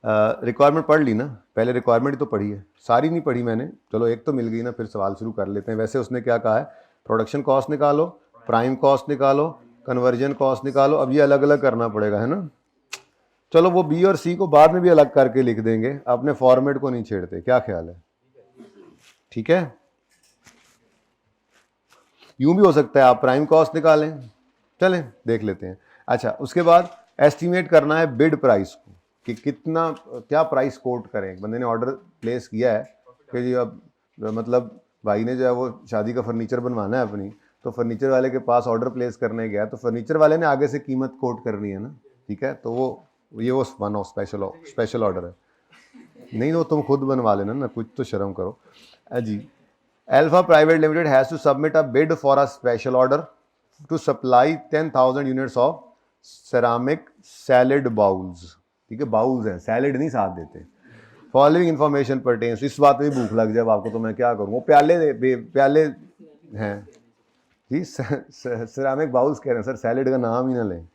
रिक्वायरमेंट पढ़ ली ना, पहले रिक्वायरमेंट ही तो पढ़ी है, सारी नहीं पढ़ी मैंने, चलो एक तो मिल गई ना, फिर सवाल शुरू कर लेते हैं। वैसे उसने क्या कहा है, प्रोडक्शन कॉस्ट निकालो, प्राइम कॉस्ट निकालो, कन्वर्जन कॉस्ट निकालो। अब ये अलग अलग करना पड़ेगा, है ना। चलो वो बी और सी को बाद में भी अलग करके लिख देंगे, अपने फॉर्मेट को नहीं छेड़ते, क्या ख्याल है? ठीक है, यूं भी हो सकता है आप प्राइम कॉस्ट निकालें, चलें देख लेते हैं। अच्छा, उसके बाद एस्टिमेट करना है बिड प्राइस को, कि कितना, क्या प्राइस कोट करें। एक बंदे ने ऑर्डर प्लेस किया है कि जी अब मतलब भाई ने जो है वो शादी का फर्नीचर बनवाना है अपनी, तो फर्नीचर वाले के पास ऑर्डर प्लेस करने गया, तो फर्नीचर वाले ने आगे से कीमत कोट करनी है ना, ठीक है। तो वो वन ऑफ स्पेशल ऑर्डर है। नहीं तो तुम खुद बनवा लेना ना, कुछ तो शर्म करो जी। Alpha Private Limited has to submit a bid for a special order to supply 10,000 units of ceramic salad bowls। ठीक है, बाउल्स हैं, सैलेड नहीं साथ देते। फॉलोइंग इन्फॉर्मेशन परटेन्स, इस बात में भूख लग जाए आपको तो मैं क्या करूँ, वो प्याले हैं जी, सेरामिक बाउल्स कह रहे हैं सर, सैलेड का नाम ही ना लें।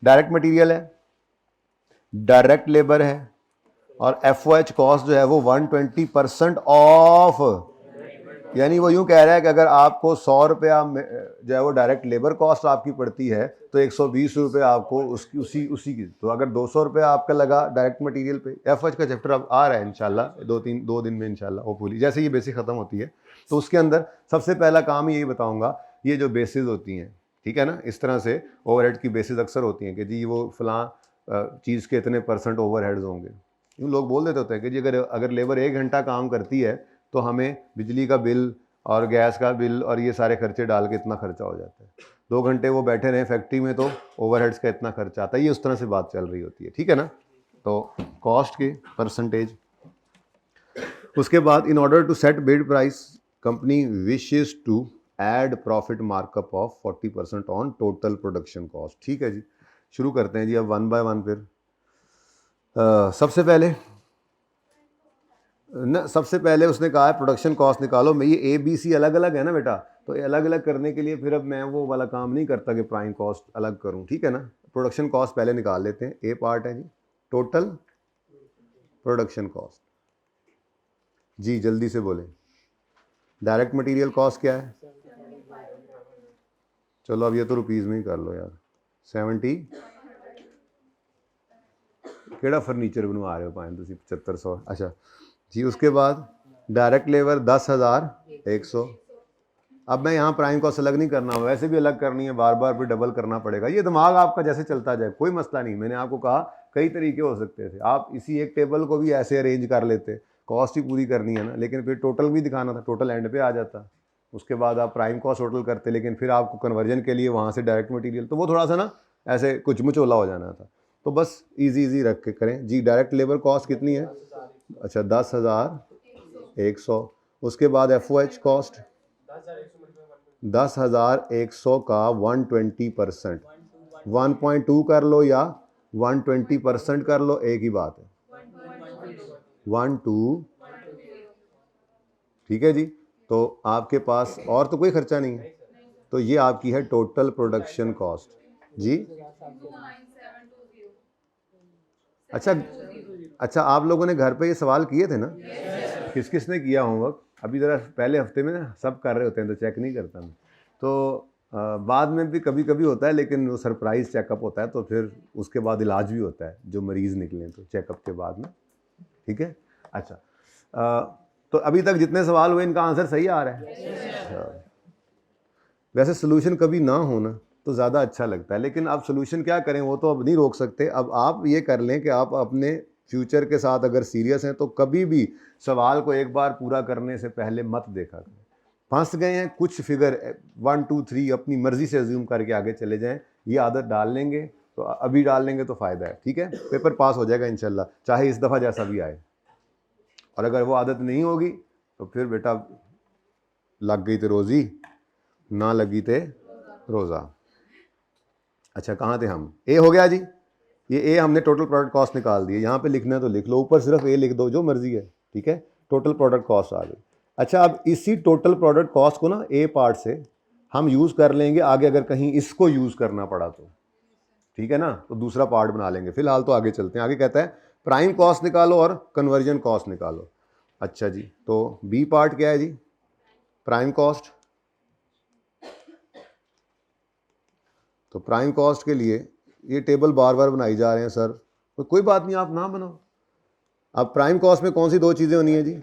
डायरेक्ट मटेरियल है, डायरेक्ट लेबर है, और FOH कॉस्ट जो है वो 120% ऑफ, यानी वो यूं कह रहा है कि अगर आपको 100 रुपया जो है वो डायरेक्ट लेबर कॉस्ट आपकी पड़ती है, तो 120 रुपये आपको उसकी उसी की, तो अगर 200 रुपया आपका लगा डायरेक्ट मटेरियल पे। FOH का चैप्टर अब आ रहा है इंशाल्लाह, 2 दिन में इंशाल्लाह, होपफुली जैसे ये बेसिक खत्म होती है, तो उसके अंदर सबसे पहला काम यही बताऊंगा, ये जो बेसिस होती हैं, ठीक है ना, इस तरह से ओवरहेड की बेसिस अक्सर होती हैं कि जी वो फलां चीज़ के इतने % ओवरहेड्स होंगे। यूँ लोग बोल देते होते हैं कि जी अगर लेबर 1 घंटा काम करती है तो हमें बिजली का बिल और गैस का बिल और ये सारे खर्चे डाल के इतना खर्चा हो जाता है। 2 घंटे वो बैठे रहे फैक्ट्री में तो ओवरहेड्स का इतना खर्चा आता है, ये उस तरह से बात चल रही होती है, ठीक है ना। तो कॉस्ट के परसेंटेज, उसके बाद in order to set bid price company wishes to add profit markup of 40% on total production cost. ठीक है जी, शुरू करते हैं जी अब 1 बाय 1 फिर। सबसे पहले उसने कहा है प्रोडक्शन कॉस्ट निकालो। मैं ये ABC अलग अलग है ना बेटा, तो ये अलग अलग करने के लिए फिर अब मैं वो वाला काम नहीं करता कि प्राइम कॉस्ट अलग करूं, ठीक है ना। प्रोडक्शन कॉस्ट पहले निकाल लेते हैं। A पार्ट है जी टोटल प्रोडक्शन कॉस्ट, जी जल्दी से बोले। डायरेक्ट मटेरियल कॉस्ट क्या है? चलो अब ये तो रुपीज़ में ही कर लो यार। 70 केड़ा फर्नीचर बनवा रहे हो पाए तुम 7500। अच्छा जी। उसके बाद डायरेक्ट लेबर 10,100। अब मैं यहाँ प्राइम कॉस्ट अलग नहीं करना, वैसे भी अलग करनी है, बार बार फिर डबल करना पड़ेगा। ये दिमाग आपका जैसे चलता जाए, कोई मसला नहीं। मैंने आपको कहा कई तरीके हो सकते थे, आप इसी एक टेबल को भी ऐसे अरेंज कर लेते, कॉस्ट ही पूरी करनी है ना, लेकिन फिर टोटल भी दिखाना था, टोटल एंड पे आ जाता। उसके बाद आप प्राइम कॉस्ट टोटल करते, लेकिन फिर आपको कन्वर्जन के लिए वहाँ से डायरेक्ट मटीरियल, तो वो थोड़ा सा ना ऐसे कुछ मुचोला हो जाना था। तो बस इजी रख के करें जी। डायरेक्ट लेबर कॉस्ट कितनी है? अच्छा 10,100। उसके बाद FOH कॉस्ट 10,100 का 120%, 1.2 कर लो या 120% कर लो, एक ही बात है। 1.2 ठीक है जी। तो आपके पास और तो कोई खर्चा नहीं है, तो ये आपकी है टोटल प्रोडक्शन कॉस्ट जी। अच्छा आप लोगों ने घर पे ये सवाल किए थे ना? किस किस ने किया होमवर्क? अभी ज़रा पहले हफ्ते में ना सब कर रहे होते हैं तो चेक नहीं करता मैं, तो बाद में भी कभी कभी होता है, लेकिन वो सरप्राइज़ चेकअप होता है, तो फिर उसके बाद इलाज भी होता है जो मरीज़ निकलें तो चेकअप के बाद में। ठीक है। अच्छा तो अभी तक जितने सवाल हुए इनका आंसर सही आ रहा है? वैसे सोल्यूशन कभी ना होना तो ज़्यादा अच्छा लगता है, लेकिन अब सोल्यूशन क्या करें वो तो अब नहीं रोक सकते। अब आप ये कर लें कि आप अपने फ्यूचर के साथ अगर सीरियस हैं तो कभी भी सवाल को एक बार पूरा करने से पहले मत देखा करें। फंस गए हैं कुछ फिगर 1 2 3 अपनी मर्जी से अज्यूम करके आगे चले जाएं, ये आदत डाल लेंगे तो अभी डाल लेंगे तो फ़ायदा है। ठीक है, पेपर पास हो जाएगा इंशाल्लाह, चाहे इस दफ़ा जैसा भी आए। और अगर वो आदत नहीं होगी तो फिर बेटा लग गई तो रोज़ी, ना लगी थे रोज़ा। अच्छा कहाँ थे हम? ए हो गया जी। ये ए हमने टोटल प्रोडक्ट कॉस्ट निकाल दी है, यहाँ पे लिखना है तो लिख लो, ऊपर सिर्फ ए लिख दो, जो मर्जी है। ठीक है, टोटल प्रोडक्ट कॉस्ट आ गई। अच्छा अब इसी टोटल प्रोडक्ट कॉस्ट को ना ए पार्ट से हम यूज़ कर लेंगे आगे, अगर कहीं इसको यूज़ करना पड़ा तो। ठीक है ना, तो दूसरा पार्ट बना लेंगे। फिलहाल तो आगे चलते हैं। आगे कहता है प्राइम कॉस्ट निकालो और कन्वर्जन कॉस्ट निकालो। अच्छा जी, तो बी पार्ट क्या है जी? Prime cost. तो प्राइम कॉस्ट के लिए ये टेबल बार बार बनाई जा रहे हैं सर, तो कोई बात नहीं, आप ना बनाओ। अब प्राइम कॉस्ट में कौन सी दो चीज़ें होनी है जी?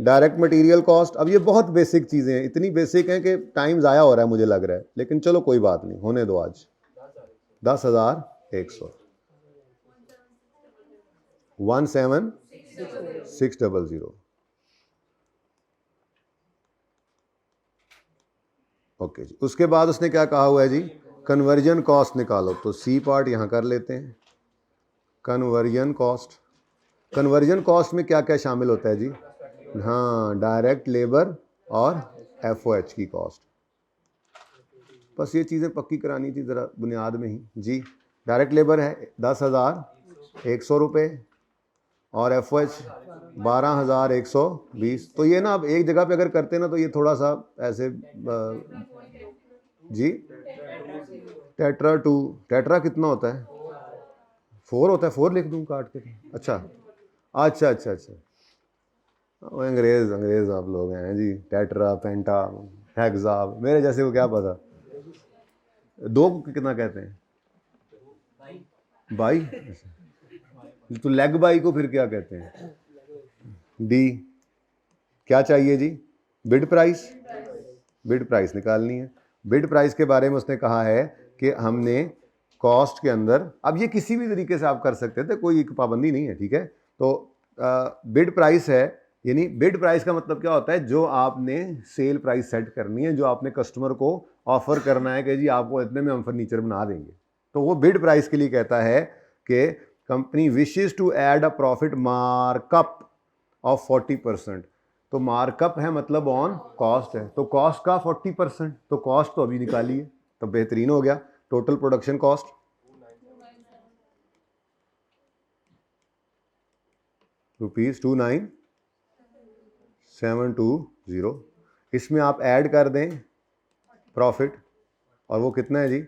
Direct material cost. अब ये बहुत बेसिक चीज़ें हैं, इतनी बेसिक हैं कि टाइम ज़ाया हो रहा है मुझे लग रहा है, लेकिन चलो कोई बात नहीं, होने दो। आज 10,100 17,600। ओके जी। उसके बाद उसने क्या कहा हुआ है जी? कन्वर्जन कॉस्ट निकालो। तो सी पार्ट यहाँ कर लेते हैं, कन्वर्जन कॉस्ट। कन्वर्जन कॉस्ट में क्या क्या शामिल होता है जी? हाँ, डायरेक्ट लेबर और FOH की कॉस्ट। बस ये चीज़ें पक्की करानी थी ज़रा बुनियाद में ही जी। डायरेक्ट लेबर है 10,100 रुपये और FOH 12,120। तो ये ना अब एक जगह पे अगर करते ना तो ये थोड़ा सा ऐसे जी। टेट्रा 2, टेट्रा कितना होता है? 4 होता है, 4 लिख दूँ काट के? अच्छा अच्छा अच्छा अच्छा, वो अंग्रेज़ आप लोग हैं जी। टेट्रा, पेंटा, हेक्सा, मेरे जैसे को क्या पता। 2 को कितना कहते हैं? बाई। तो लेग बाई को फिर क्या कहते हैं? डी। क्या चाहिए जी? Bid price. बिड प्राइस निकालनी है। बिड प्राइस के बारे में उसने कहा है कि हमने कॉस्ट के अंदर, अब ये किसी भी तरीके से आप कर सकते थे, कोई पाबंदी नहीं है। ठीक है, तो बिड प्राइस है, यानी बिड प्राइस का मतलब क्या होता है? जो आपने सेल प्राइस सेट करनी है, जो आपने कस्टमर को ऑफर करना है कि जी आपको इतने में हम फर्नीचर बना देंगे, तो वो बिड प्राइस के लिए कहता है कि company wishes to add a profit markup of 40%। तो मार्कअप है मतलब ऑन कॉस्ट है, तो कॉस्ट का 40%, तो कॉस्ट तो अभी निकालिए, तो बेहतरीन हो गया। Total production cost ₹29,720। इसमें आप ऐड कर दें प्रॉफिट, और वो कितना है जी?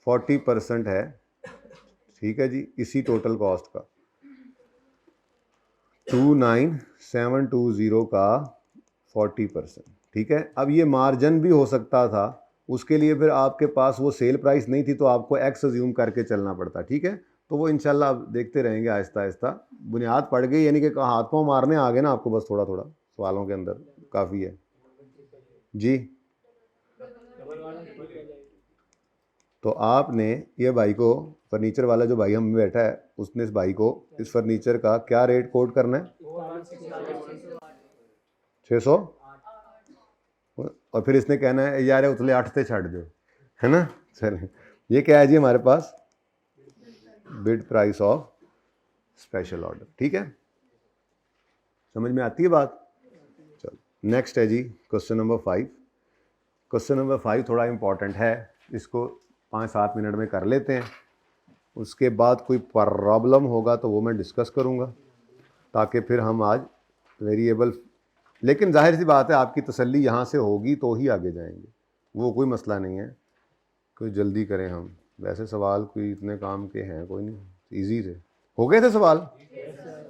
40% है। ठीक है जी, इसी टोटल कॉस्ट का 29,720 का 40%। ठीक है, अब ये मार्जिन भी हो सकता था उसके लिए फिर आपके पास वो सेल प्राइस नहीं थी तो आपको एक्स अज्यूम करके चलना पड़ता, ठीक है। तो वो इंशाल्लाह आप देखते रहेंगे आहिस्ता आहिस्ता, बुनियाद पड़ गई, यानी कि हाथ पाँव मारने आ गए ना आपको, बस थोड़ा थोड़ा सवालों के अंदर काफ़ी है जी। तो आपने ये भाई को, फर्नीचर वाला जो भाई हम में बैठा है, उसने इस भाई को इस फर्नीचर का क्या रेट कोट करना है, 600, और फिर इसने कहना है यार उतले 8 से छड़ दो, है ना। चले, ये क्या है जी हमारे पास, bid price of special order, ठीक है, समझ में आती है बात। चलो नेक्स्ट है जी क्वेश्चन नंबर 5। क्वेश्चन नंबर 5 थोड़ा इंपॉर्टेंट है, इसको 5-7 मिनट में कर लेते हैं, उसके बाद कोई प्रॉब्लम होगा तो वो मैं डिस्कस करूँगा, ताकि फिर हम आज वेरिएबल, लेकिन जाहिर सी बात है आपकी तसल्ली यहाँ से होगी तो ही आगे जाएंगे, वो कोई मसला नहीं है, कोई जल्दी करें हम, वैसे सवाल कोई इतने काम के हैं कोई नहीं, इजी थे, हो गए थे सवाल।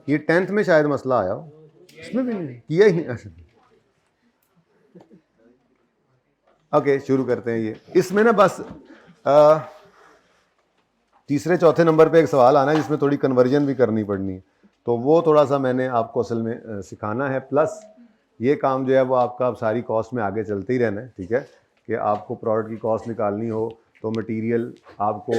ये 10th में शायद मसला आया हो, इसमें भी नहीं किया ही नहीं। ओके शुरू करते हैं। ये इसमें ना बस तीसरे चौथे नंबर पे एक सवाल आना है जिसमें थोड़ी कन्वर्जन भी करनी पड़नी है, तो वो थोड़ा सा मैंने आपको असल में सिखाना है, प्लस ये काम जो है वो आपका सारी कॉस्ट में आगे चलते ही रहना है, ठीक है, कि आपको प्रोडक्ट की कॉस्ट निकालनी हो तो मटेरियल आपको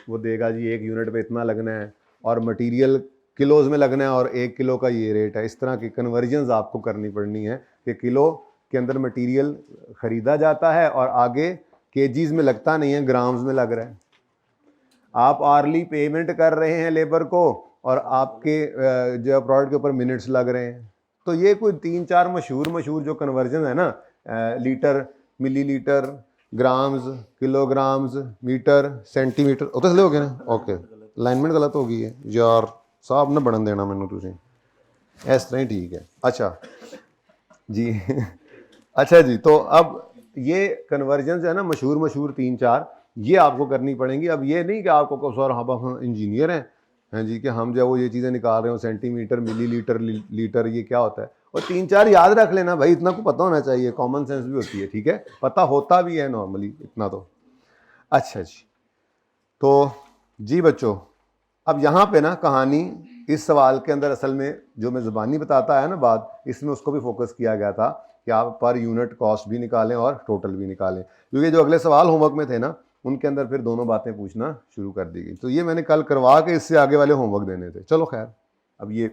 वो देगा जी 1 यूनिट पे इतना लगना है, और मटेरियल किलोज़ में लगना है, और 1 किलो का ये रेट है, इस तरह की कन्वर्जन्स आपको करनी पड़नी है कि किलो के अंदर मटेरियल ख़रीदा जाता है और आगे केजीज़ में लगता नहीं है, ग्राम्स में लग रहा है। आप आर्ली पेमेंट कर रहे हैं लेबर को और आपके जो प्रोडक्ट के ऊपर मिनट्स लग रहे हैं। तो ये कोई 3-4 मशहूर जो कन्वर्जन है ना, litre, millilitre, grams, kilograms, metre, centimetre, ਉਹ ਤਾਂ हो गया ना, ओके अलाइनमेंट गलत हो गई है यार साहब, ना बनन देना मैनू तुसीं, इस तरह ही ठीक है। अच्छा जी अच्छा जी, तो अब ये कन्वर्जन जो है ना मशहूर 3-4 ये आपको करनी पड़ेंगी। अब ये नहीं कि आपको सर हम इंजीनियर हैं जी कि हम जो वो ये चीज़ें निकाल रहे हो, सेंटीमीटर, मिलीलीटर, लीटर, ये क्या होता है, और 3-4 याद रख लेना भाई, इतना को पता होना चाहिए, कॉमन सेंस भी होती है, ठीक है, पता होता भी है नॉर्मली इतना तो। अच्छा जी, तो जी बच्चों, अब यहाँ पे ना कहानी इस सवाल के अंदर असल में जो मैं ज़बानी बताता है ना बात, इसमें उसको भी फोकस किया गया था कि आप पर यूनिट कॉस्ट भी निकालें और टोटल भी निकालें, क्योंकि जो अगले सवाल होमवर्क में थे ना उनके अंदर फिर दोनों बातें पूछना शुरू कर दी गई। तो ये मैंने कल करवा के इससे आगे वाले होमवर्क देने थे। चलो खैर, अब ये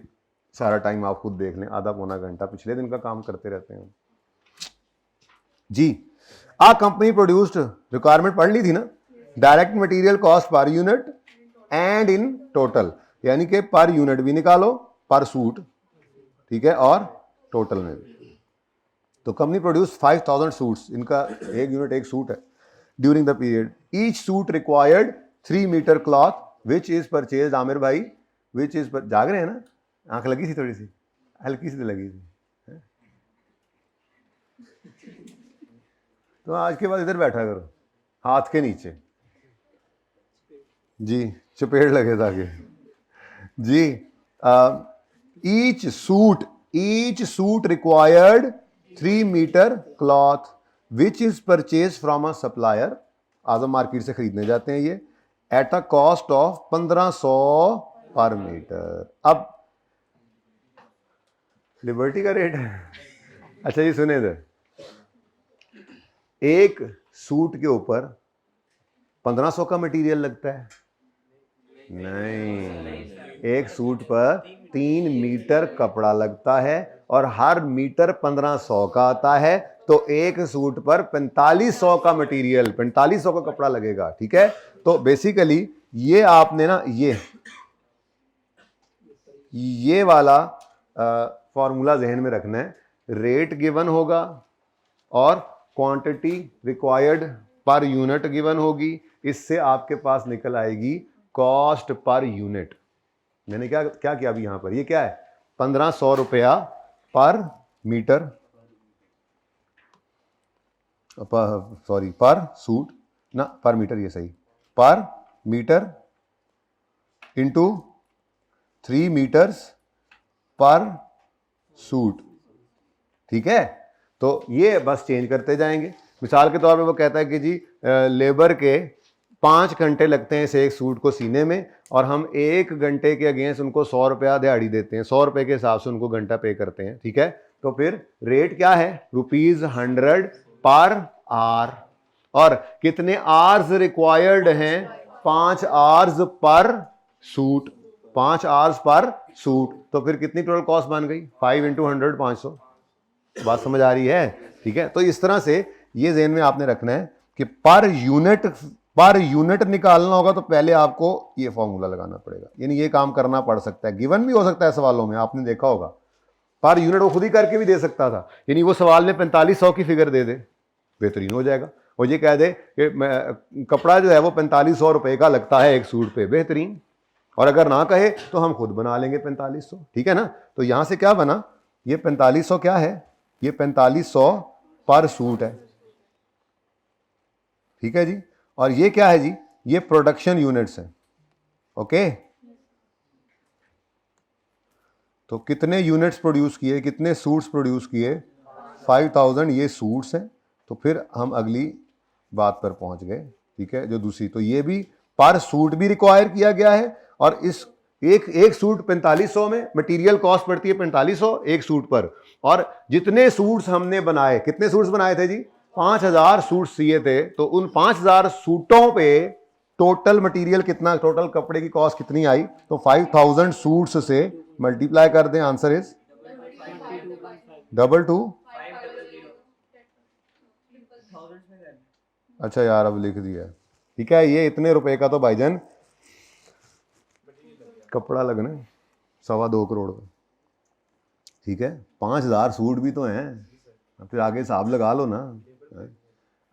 सारा टाइम आप खुद देख लें, आधा पौना घंटा पिछले दिन का काम करते रहते हैं जी। आ कंपनी प्रोड्यूस्ड, रिक्वायरमेंट पढ़ ली थी ना, direct material cost per unit and in total, यानी कि पर यूनिट भी निकालो, पर सूट, ठीक है, और टोटल में भी। तो कंपनी प्रोड्यूस 5000 सूट्स, इनका 1 यूनिट 1 सूट है। During the period each suit required 3 metre cloth which is purchase, Aamir भाई विच इज पर, जाग रहे हैं ना, आंख लगी थी थोड़ी सी, हल्की सी तो लगी थी, तो आज के बाद इधर बैठा करो हाथ के नीचे जी, चपेट लगे ताकि जी। Each suit required 3 metre cloth which is purchase from a supplier, Azam market से खरीदने जाते हैं ये, एट अ कॉस्ट ऑफ 1500 पर मीटर। अब लिबर्टी का रेट है, अच्छा ये सुने इधर, एक सूट के ऊपर 1500 का मटेरियल लगता है, नहीं, एक सूट पर 3 मीटर कपड़ा लगता है और हर मीटर 1500 का आता है, तो एक सूट पर 4500 का मटेरियल, 4500 का कपड़ा लगेगा, ठीक है। तो बेसिकली ये आपने ना ये वाला फॉर्मूला जहन में रखना है, रेट गिवन होगा और quantity required per unit given होगी, इससे आपके पास निकल आएगी कॉस्ट पर यूनिट। मैंने क्या किया अभी यहां पर, ये क्या है, 1500 रुपया पर मीटर, सॉरी पर सूट ना, पर मीटर ये सही, पर मीटर इंटू 3 मीटर्स पर सूट, ठीक है। तो ये बस चेंज करते जाएंगे, मिसाल के तौर पे वो कहता है कि जी लेबर के 5 घंटे लगते हैं इस एक सूट को सीने में और हम 1 घंटे के अगेंस्ट उनको 100 रुपया दिहाड़ी देते हैं, 100 रुपये के हिसाब से उनको घंटा पे करते हैं, ठीक है। तो फिर रेट क्या है, ₹100 पर आवर। और कितने आवर्स रिक्वायर्ड हैं, 5 hours per suit, 5 hours per suit. तो फिर कितनी टोटल कॉस्ट बन गई, 5 × 100 500। बात समझ आ रही है, ठीक है। तो इस तरह से ये ज़हन में आपने रखना है कि पर यूनिट निकालना होगा तो पहले आपको ये फॉर्मूला लगाना पड़ेगा, यानी ये काम करना पड़ सकता है। गिवन भी हो सकता है सवालों में, आपने देखा होगा पर यूनिट वो खुद ही करके भी दे सकता था, यानी वो सवाल में 4500 की फिगर दे दे, बेहतरीन हो जाएगा। और ये कह दे कि कपड़ा जो है वो 4500 रुपए का लगता है एक सूट पे, बेहतरीन। और अगर ना कहे तो हम खुद बना लेंगे 4500, ठीक है ना। तो यहां से क्या बना, ये 4500 क्या है, ये 4500 पर सूट है, ठीक है जी। और ये क्या है जी, ये प्रोडक्शन यूनिट्स है, ओके। तो कितने यूनिट्स प्रोड्यूस किए, कितने सूट्स प्रोड्यूस किए, 5000 ये सूट्स हैं। तो फिर हम अगली बात पर पहुंच गए, ठीक है, जो दूसरी। तो ये भी पर सूट भी रिक्वायर किया गया है और इस एक सूट 4500 में मटेरियल कॉस्ट पड़ती है 4500 एक सूट पर। और जितने सूट्स हमने बनाए, कितने सूट्स बनाए थे जी, 5000 सूट्स सिए थे। तो उन 5000 सूटों पे टोटल मटेरियल कितना, टोटल कपड़े की कॉस्ट कितनी आई, तो 5000 सूट्स से मल्टीप्लाई कर दें, आंसर इज 22। अच्छा यार अब लिख दिया, ठीक है। ये इतने रुपए का तो भाईजान कपड़ा लगना है 2.25 करोड़ का, ठीक है। 5000 सूट भी तो हैं, फिर आगे हिसाब लगा लो ना।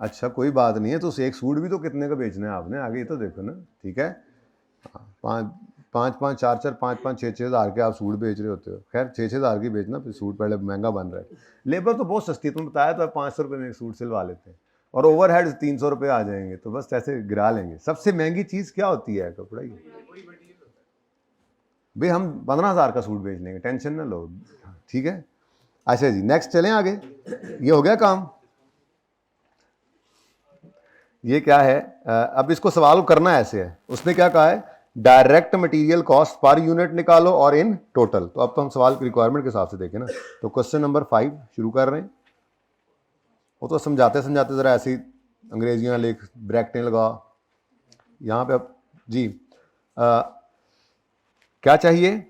अच्छा कोई बात नहीं है, तो एक सूट भी तो कितने का बेचना है आपने, आगे ये तो देखो ना, ठीक है। 5-5, 4-4, 5-5, 6-6 हज़ार के आप सूट बेच रहे होते हो। खैर 6-6 हज़ार की बेचना, फिर सूट पहले महंगा बन रहा है। लेबर तो बहुत सस्ती है, तुमने बताया तो 500 रुपये में एक सूट सिलवा लेते हैं और ओवरहेड 300 रुपये आ जाएंगे, तो बस ऐसे गिरा लेंगे। सबसे महंगी चीज़ क्या होती है, कपड़ा ही। भाई हम 15,000 का सूट बेच लेंगे, टेंशन ना लो, ठीक है। अच्छा जी नेक्स्ट चलें आगे, ये हो गया काम। ये क्या है, अब इसको सवाल करना ऐसे है, उसने क्या कहा है, direct material cost per unit निकालो और इन टोटल। तो अब तो हम सवाल की रिक्वायरमेंट के हिसाब से देखें ना। तो क्वेश्चन नंबर 5 शुरू कर रहे हैं। वो तो समझाते समझाते ज़रा ऐसी अंग्रेजियाँ लिख, ब्रैकेटें लगा यहाँ पे। अब जी क्या चाहिए,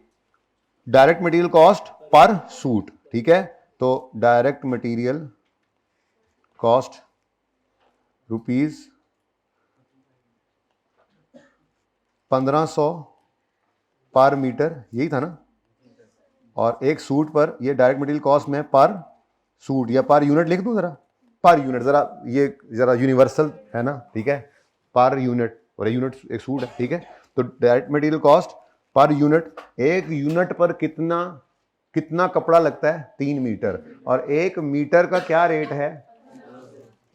डायरेक्ट मटेरियल कॉस्ट पर सूट, ठीक है। तो डायरेक्ट मटेरियल कॉस्ट ₹1500 पर मीटर, यही था ना। और एक सूट पर, ये डायरेक्ट मटेरियल कॉस्ट में पर सूट या पर यूनिट लिख दूं जरा, पर यूनिट, जरा ये जरा यूनिवर्सल है ना, ठीक है। पर यूनिट, और यूनिट एक सूट है, ठीक है। तो direct material cost per unit, एक यूनिट पर कितना कपड़ा लगता है, 3 मीटर, और 1 मीटर का क्या रेट है,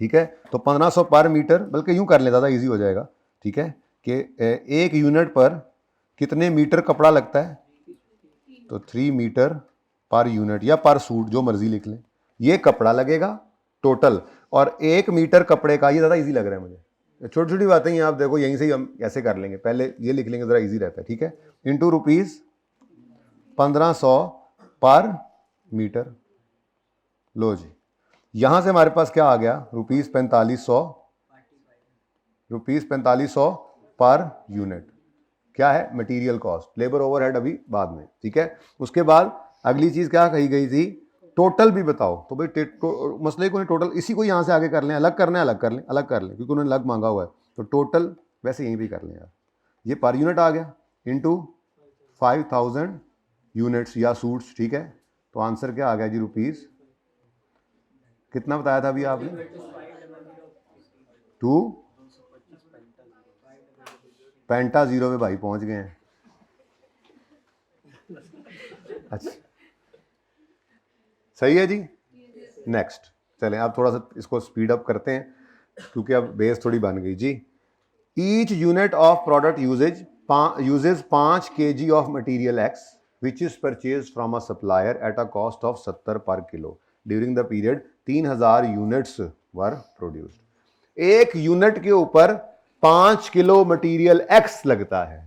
ठीक है। तो 1500 पर मीटर, बल्कि यूं कर ले, ज़्यादा इजी हो जाएगा, ठीक है, कि एक यूनिट पर कितने मीटर कपड़ा लगता है, तो 3 मीटर पर यूनिट या पर सूट, जो मर्जी लिख लें। ये कपड़ा लगेगा टोटल, और 1 मीटर कपड़े का, ये ज़्यादा इजी लग रहा है मुझे, छोटी छोटी बातें हैं, आप देखो यहीं से ही हम ऐसे कर लेंगे, पहले ये लिख लेंगे, ज़रा इजी रहता है, ठीक है। इंटू ₹1500 पर मीटर। लो जी, यहां से हमारे पास क्या आ गया, ₹4500 पर यूनिट। क्या है, मटेरियल कॉस्ट, लेबर ओवरहेड अभी बाद में, ठीक है। उसके बाद अगली चीज क्या कही गई थी, टोटल भी बताओ। तो भाई मसले को टोटल, इसी को यहां से आगे कर लें, अलग करना है अलग कर लें, क्योंकि उन्होंने अलग मांगा हुआ है। तो टोटल वैसे यहीं भी कर लें यार, ये पर यूनिट आ गया, इंटू 5000 यूनिट्स या सूट्स, ठीक है। तो आंसर क्या आ गया जी, रुपीज कितना बताया था अभी आपने, 250 पे भाई पहुंच गए हैं। अच्छा सही है जी। नेक्स्ट चलें, आप थोड़ा सा इसको स्पीड अप करते हैं, क्योंकि अब बेस थोड़ी बन गई जी। Each unit of product uses 5 kg of material X which is purchase from a supplier at a cost of 70 per kilo during the period. 3000 units were produced. एक यूनिट के ऊपर 5 किलो मटेरियल एक्स लगता है,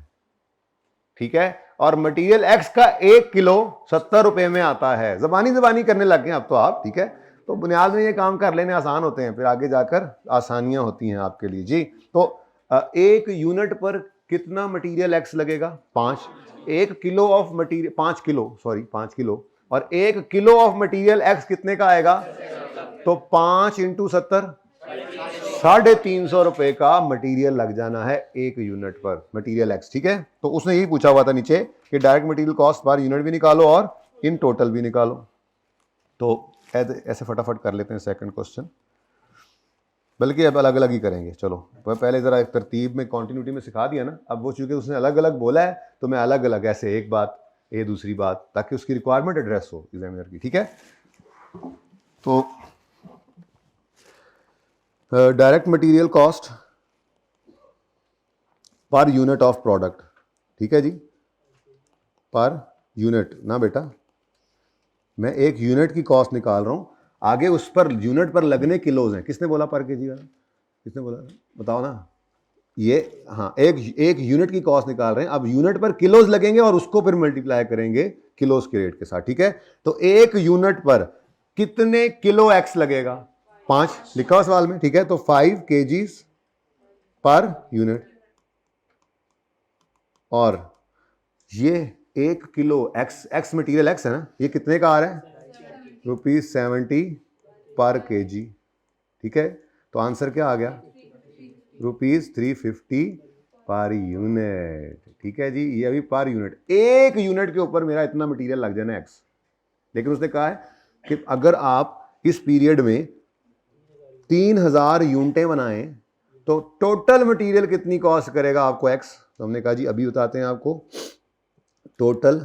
ठीक है, और material x का 1 kilo 70 रुपए में आता है। जबानी करने लग गए अब तो आप, ठीक है। तो बुनियाद में ये काम कर लेने आसान होते हैं, फिर आगे जाकर आसानियां होती हैं आपके लिए जी। तो एक यूनिट पर कितना मटेरियल एक्स लगेगा? 5। 1 kilo of material 5 kilo, sorry 5 kilo, और 1 किलो ऑफ मटेरियल एक्स कितने का आएगा? तो 5 इंटू 70, 350 रुपए का मटेरियल लग जाना है एक यूनिट पर, मटेरियल एक्स, ठीक है। तो उसने यही पूछा हुआ था नीचे कि direct material cost per unit भी निकालो और इन टोटल भी निकालो। तो ऐसे फटाफट कर लेते हैं सेकंड क्वेश्चन, बल्कि अब अलग अलग ही करेंगे। चलो पहले जरा एक तरतीब में कॉन्टिन्यूटी में सिखा दिया ना, अब वो चूंकि उसने अलग अलग बोला है तो मैं अलग अलग ऐसे एक बात ये दूसरी बात, ताकि उसकी रिक्वायरमेंट एड्रेस हो एग्जामिनर की, ठीक है। तो direct material cost per unit of product, ठीक है जी, पर यूनिट ना बेटा, मैं एक यूनिट की कॉस्ट निकाल रहा हूं, आगे उस पर यूनिट पर लगने किलोज हैं। किसने बोला पर केजी वाला? किसने बोला? बताओ ना ये। हाँ, एक यूनिट की कॉस्ट निकाल रहे हैं, अब यूनिट पर किलोज लगेंगे और उसको फिर मल्टीप्लाई करेंगे किलोज के रेट के साथ, ठीक है। तो एक यूनिट पर कितने किलो एक्स लगेगा? 5 लिखा हुआ सवाल में, ठीक है। तो 5 kgs पर यूनिट, और ये 1 किलो एक्स मटीरियल एक्स है ना, ये कितने का आ रहा है? ₹70 पर केजी, ठीक है। तो आंसर क्या आ गया? ₹350 पर यूनिट, ठीक है जी। ये अभी पर यूनिट, एक यूनिट के ऊपर मेरा इतना मटेरियल लग जाना एक्स। लेकिन उसने कहा है कि अगर आप इस पीरियड में 3000 यूनिटें बनाएं तो टोटल मटेरियल कितनी कॉस्ट करेगा आपको एक्स। तो हमने कहा जी अभी बताते हैं आपको। टोटल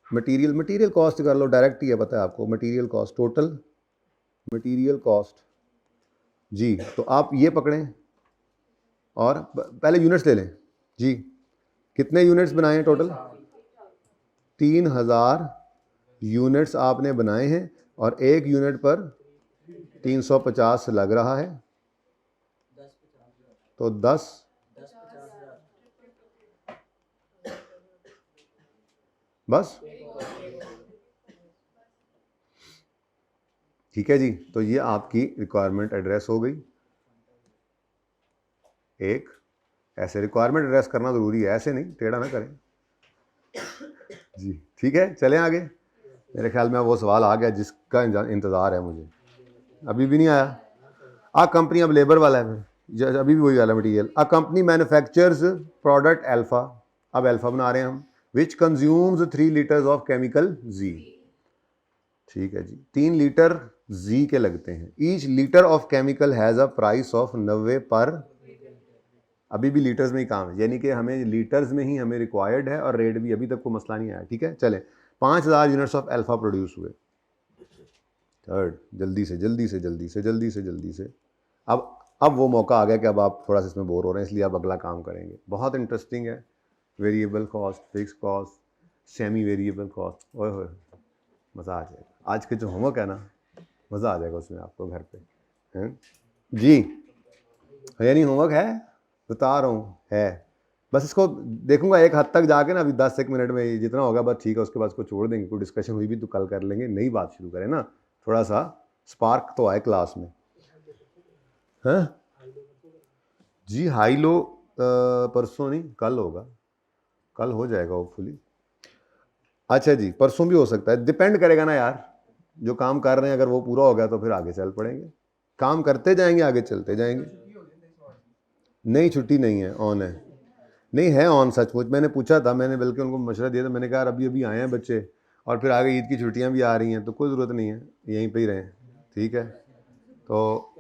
मटेरियल कॉस्ट कर लो, डायरेक्ट ही है, पता है आपको material cost, total material cost जी। तो आप ये पकड़ें और पहले यूनिट्स ले लें जी। कितने यूनिट्स बनाए हैं टोटल? 3000 यूनिट्स आपने बनाए हैं, और एक यूनिट पर 350 लग रहा है, तो 10 बस, ठीक है जी। तो ये आपकी रिक्वायरमेंट एड्रेस हो गई। एक ऐसे रिक्वायरमेंट एड्रेस करना जरूरी है, ऐसे नहीं, टेढ़ा ना करें जी, ठीक है। चलें आगे। मेरे ख्याल में वो सवाल आ गया जिसका इंतज़ार है मुझे, अभी भी नहीं आया। आ कंपनी, अब लेबर वाला है, फिर अभी भी वही वाला मटीरियल। आ कंपनी मैन्युफैक्चर्स प्रोडक्ट अल्फ़ा, अब अल्फ़ा बना रहे हैं हम, विच कंज्यूम्स 3 लीटर्स ऑफ केमिकल जी, ठीक है जी। 3 लीटर जी के लगते हैं। Each litre of chemical has a price of 90 पर, अभी भी लीटर्स में ही काम है, यानी कि हमें लीटर्स में ही हमें रिक्वायर्ड है, और रेट भी अभी तक कोई मसला नहीं आया, ठीक है। चले 5000 यूनिट्स ऑफ अल्फा प्रोड्यूस हुए। थर्ड, जल्दी से अब वो मौका आ गया कि अब आप थोड़ा सा इसमें बोर हो रहे हैं, इसलिए आप अगला काम करेंगे। बहुत इंटरेस्टिंग है। Variable cost, fix cost, semi variable cost, ओए होए मज़ा आ जाएगा। आज के जो होमवर्क है ना, मज़ा आ जाएगा उसमें आपको घर पे, हैं जी। है नहीं होमवर्क है, बता रहा हूँ है, बस इसको देखूंगा एक हद तक जाके ना, अभी 10-1 मिनट में जितना होगा बस ठीक है, उसके बाद इसको छोड़ देंगे। कोई डिस्कशन हुई भी तो कल कर लेंगे, नई बात शुरू करें ना, थोड़ा सा स्पार्क तो आए क्लास में, हैं जी। हाई लो परसों नहीं, कल होगा, कल हो जाएगा होपफुली। अच्छा जी, परसों भी हो सकता है, डिपेंड करेगा ना यार, जो काम कर रहे हैं अगर वो पूरा हो गया तो फिर आगे चल पड़ेंगे, काम करते जाएंगे, आगे चलते जाएंगे। नहीं छुट्टी नहीं है, ऑन है, नहीं है ऑन, सचमुच मैंने पूछा था, मैंने बल्कि उनको मशवरा दिया था, मैंने कहा अभी अभी आए हैं बच्चे और फिर आगे ईद की छुट्टियां भी आ रही हैं, तो कोई ज़रूरत नहीं है, यहीं पे ही रहें, ठीक है। तो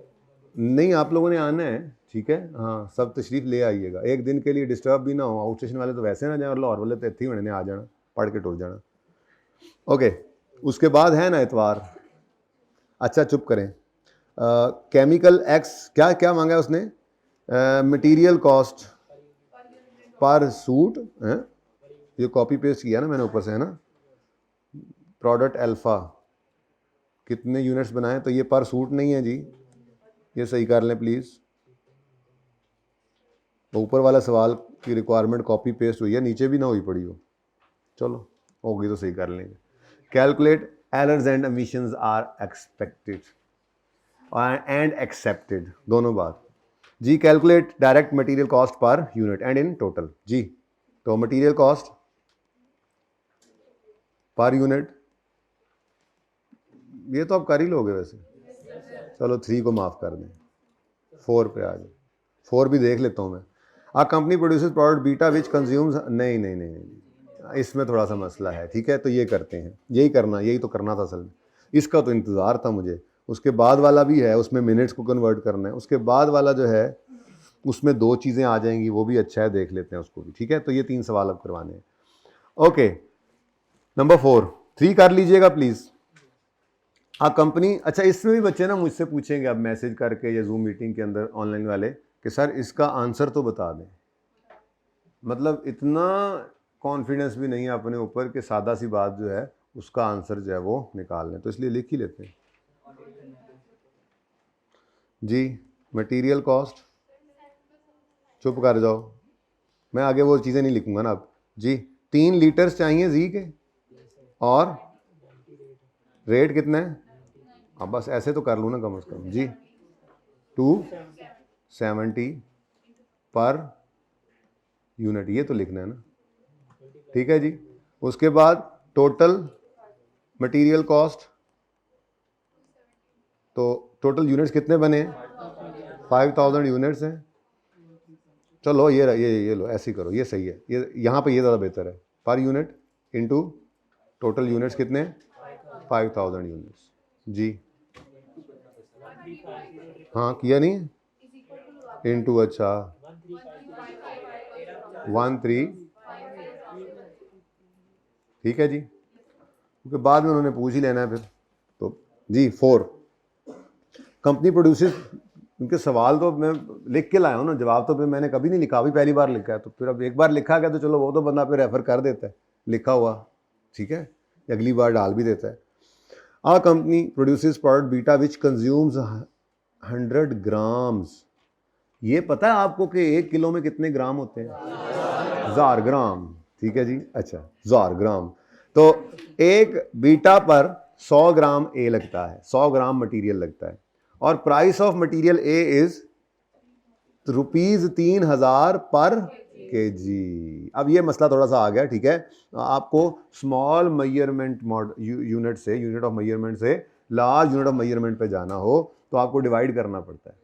नहीं, आप लोगों ने आना है, ठीक है, हाँ सब तशरीफ़ ले आइएगा, एक दिन के लिए डिस्टर्ब भी ना हो। आउट स्टेशन वाले तो वैसे ना जाए, और लाहौर वाले तो इतने ही होने आ जाना, पढ़ के टुर जाना, ओके। उसके बाद है ना इतवार, अच्छा चुप करें, केमिकल एक्स क्या क्या मांगा है उसने, मटेरियल कॉस्ट पर सूट है, ये कॉपी पेस्ट किया ना मैंने ऊपर से, है ना। प्रोडक्ट अल्फा कितने यूनिट्स बनाए, तो ये पर सूट नहीं है जी, ये सही कर लें प्लीज़। ऊपर वाला सवाल की रिक्वायरमेंट कॉपी पेस्ट हुई है, नीचे भी ना हुई पड़ी हो, चलो होगी तो सही कर लेंगे। Calculate errors and omissions are expected and accepted, दोनों बात जी। Calculate direct material cost per unit and in total जी। तो मटेरियल कॉस्ट पर यूनिट ये तो आप कर ही लोगे वैसे, चलो 3 को माफ कर दें, 4 पे आ जाए, 4 भी देख लेता हूं मैं। A company produces product Beta which consumes, नहीं नहीं नहीं नहीं, इसमें थोड़ा सा मसला है, ठीक है। तो ये करते हैं, यही तो करना था असल में, इसका तो इंतज़ार था मुझे। उसके बाद वाला भी है, उसमें मिनट्स को कन्वर्ट करना है, उसके बाद वाला जो है उसमें 2 चीज़ें आ जाएंगी, वो भी अच्छा है, देख लेते हैं उसको भी, ठीक है। तो ये 3 सवाल अब करवाने हैं। ओके, नंबर 4, 3 कर लीजिएगा प्लीज़। आ कंपनी, अच्छा इसमें भी बच्चे ना मुझसे पूछेंगे अब मैसेज करके या जूम मीटिंग के अंदर ऑनलाइन वाले कि सर इसका आंसर तो बता दें। मतलब इतना कॉन्फिडेंस भी नहीं है अपने ऊपर कि सादा सी बात जो है उसका आंसर जो है वो निकाल लें, तो इसलिए लिख ही लेते हैं जी। मटेरियल कॉस्ट, चुप कर जाओ, मैं आगे वो चीज़ें नहीं लिखूंगा ना अब जी। 3 लीटर्स चाहिए जी के, और रेट कितना है, अब बस ऐसे तो कर लूँ ना कम से कम जी। 270 पर यूनिट, ये तो लिखना है ना, ठीक है जी। उसके बाद टोटल मटेरियल कॉस्ट, तो टोटल यूनिट्स कितने बने हैं, 5000 यूनिट्स हैं। चलो ये लो, ऐसे ही करो, ये सही है, ये यहाँ पे ये ज़्यादा बेहतर है। Per unit into total units कितने, 5000 यूनिट्स जी। हाँ किया नहीं, इनटू, अच्छा 13, ठीक है जी, क्योंकि बाद में उन्होंने पूछ ही लेना है फिर। तो जी 4, कंपनी प्रोड्यूसेस, उनके सवाल तो मैं लिख के लाया हूँ ना, जवाब तो फिर मैंने कभी नहीं लिखा, अभी पहली बार लिखा है, तो फिर अब एक बार लिखा गया तो चलो वो तो बंदा फिर रेफर कर देता है लिखा हुआ, ठीक है, अगली बार डाल भी देता है। A company produces product Beta which consumes 100 grams, ये पता है आपको कि 1 किलो में कितने ग्राम होते हैं, 1000 ग्राम, ठीक है जी। अच्छा 1000 ग्राम, तो एक बीटा पर 100 ग्राम ए लगता है, 100 ग्राम मटेरियल लगता है, और price of material A is ₹3000 पर केजी। अब ये मसला थोड़ा सा आ गया, ठीक है। आपको स्मॉल मेजरमेंट यूनिट से, यूनिट ऑफ मेजरमेंट से लार्ज यूनिट ऑफ मेजरमेंट पे जाना हो तो आपको डिवाइड करना पड़ता है,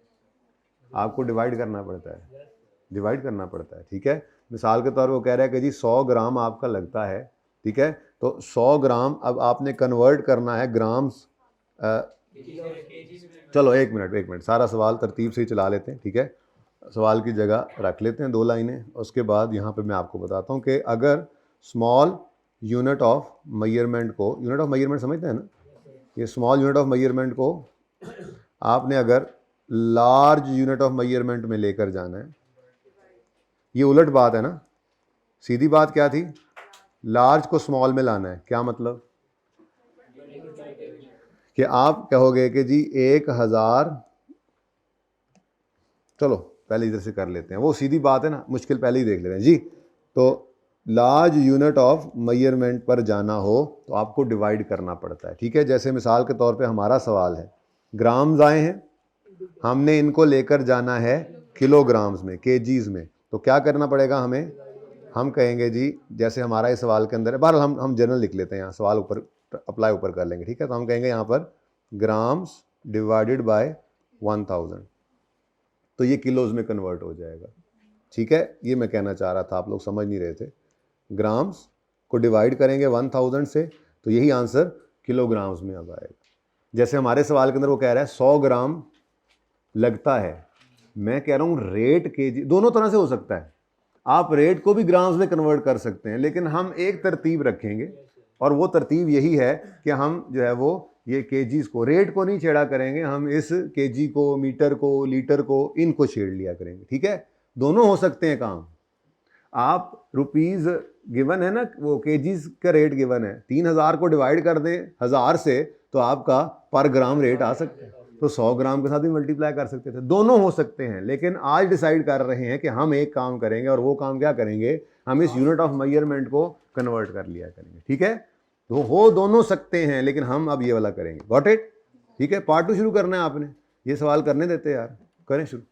आपको डिवाइड करना पड़ता है, डिवाइड करना पड़ता है, ठीक है। मिसाल के तौर पर वो कह रहा है कि जी 100 ग्राम आपका लगता है, ठीक है, तो 100 ग्राम अब आपने कन्वर्ट करना है ग्राम्स। चलो एक मिनट, सारा सवाल तरतीब से ही चला लेते हैं, ठीक है। सवाल की जगह रख लेते हैं 2 लाइनें, उसके बाद यहाँ पे मैं आपको बताता हूँ कि अगर स्मॉल यूनिट ऑफ मेजरमेंट को, यूनिट ऑफ मेजरमेंट समझते हैं ना, ये स्मॉल यूनिट ऑफ मेजरमेंट को आपने अगर लार्ज यूनिट ऑफ मेजरमेंट में लेकर जाना है, ये उलट बात है ना, सीधी बात क्या थी, लार्ज को स्मॉल में लाना है, क्या मतलब कि आप कहोगे कि जी 1000, चलो पहले इधर से कर लेते हैं, वो सीधी बात है ना, मुश्किल पहले ही देख लेते हैं जी। तो लार्ज यूनिट ऑफ मेजरमेंट पर जाना हो तो आपको डिवाइड करना पड़ता है, ठीक है। जैसे मिसाल के तौर पे हमारा सवाल है, ग्राम्स आए हैं, हमने इनको लेकर जाना है किलोग्राम्स में, केजीज में, तो क्या करना पड़ेगा हमें, हम कहेंगे जी, जैसे हमारा इस सवाल के अंदर है, बहरहाल हम जनरल लिख लेते हैं, यहाँ सवाल ऊपर अप्लाई ऊपर कर लेंगे, ठीक है। तो हम कहेंगे यहाँ पर ग्राम्स डिवाइडेड बाय 1000, तो ये किलोज में कन्वर्ट हो जाएगा, ठीक है। ये मैं कहना चाह रहा था, आप लोग समझ नहीं रहे थे, ग्राम्स को डिवाइड करेंगे 1000 से तो यही आंसर किलोग्राम्स में अब आएगा। जैसे हमारे सवाल के अंदर वो कह रहा है 100 ग्राम लगता है, मैं कह रहा हूँ रेट केजी, दोनों तरह से हो सकता है, आप रेट को भी ग्राम्स में कन्वर्ट कर सकते हैं, लेकिन हम एक तरतीब रखेंगे, और वो तरतीब यही है कि हम जो है वो ये केजीज को, रेट को नहीं छेड़ा करेंगे, हम इस केजी को, मीटर को, लीटर को, इनको छेड़ लिया करेंगे, ठीक है। दोनों हो सकते हैं काम, आप रुपीज़ गिवन है ना, वो केजीज का रेट गिवन है, 3000 को डिवाइड कर दें 1000 से तो आपका पर ग्राम रेट आ सकता है, तो 100 ग्राम के साथ भी मल्टीप्लाई कर सकते थे, दोनों हो सकते हैं। लेकिन आज डिसाइड कर रहे हैं कि हम एक काम करेंगे और वो काम क्या करेंगे, हम इस यूनिट ऑफ मेजरमेंट को कन्वर्ट कर लिया करेंगे। ठीक है, तो हो दोनों सकते हैं, लेकिन हम अब ये वाला करेंगे। Got it? ठीक है, पार्ट 2 शुरू करना है आपने, ये सवाल करने देते यार, करें शुरू।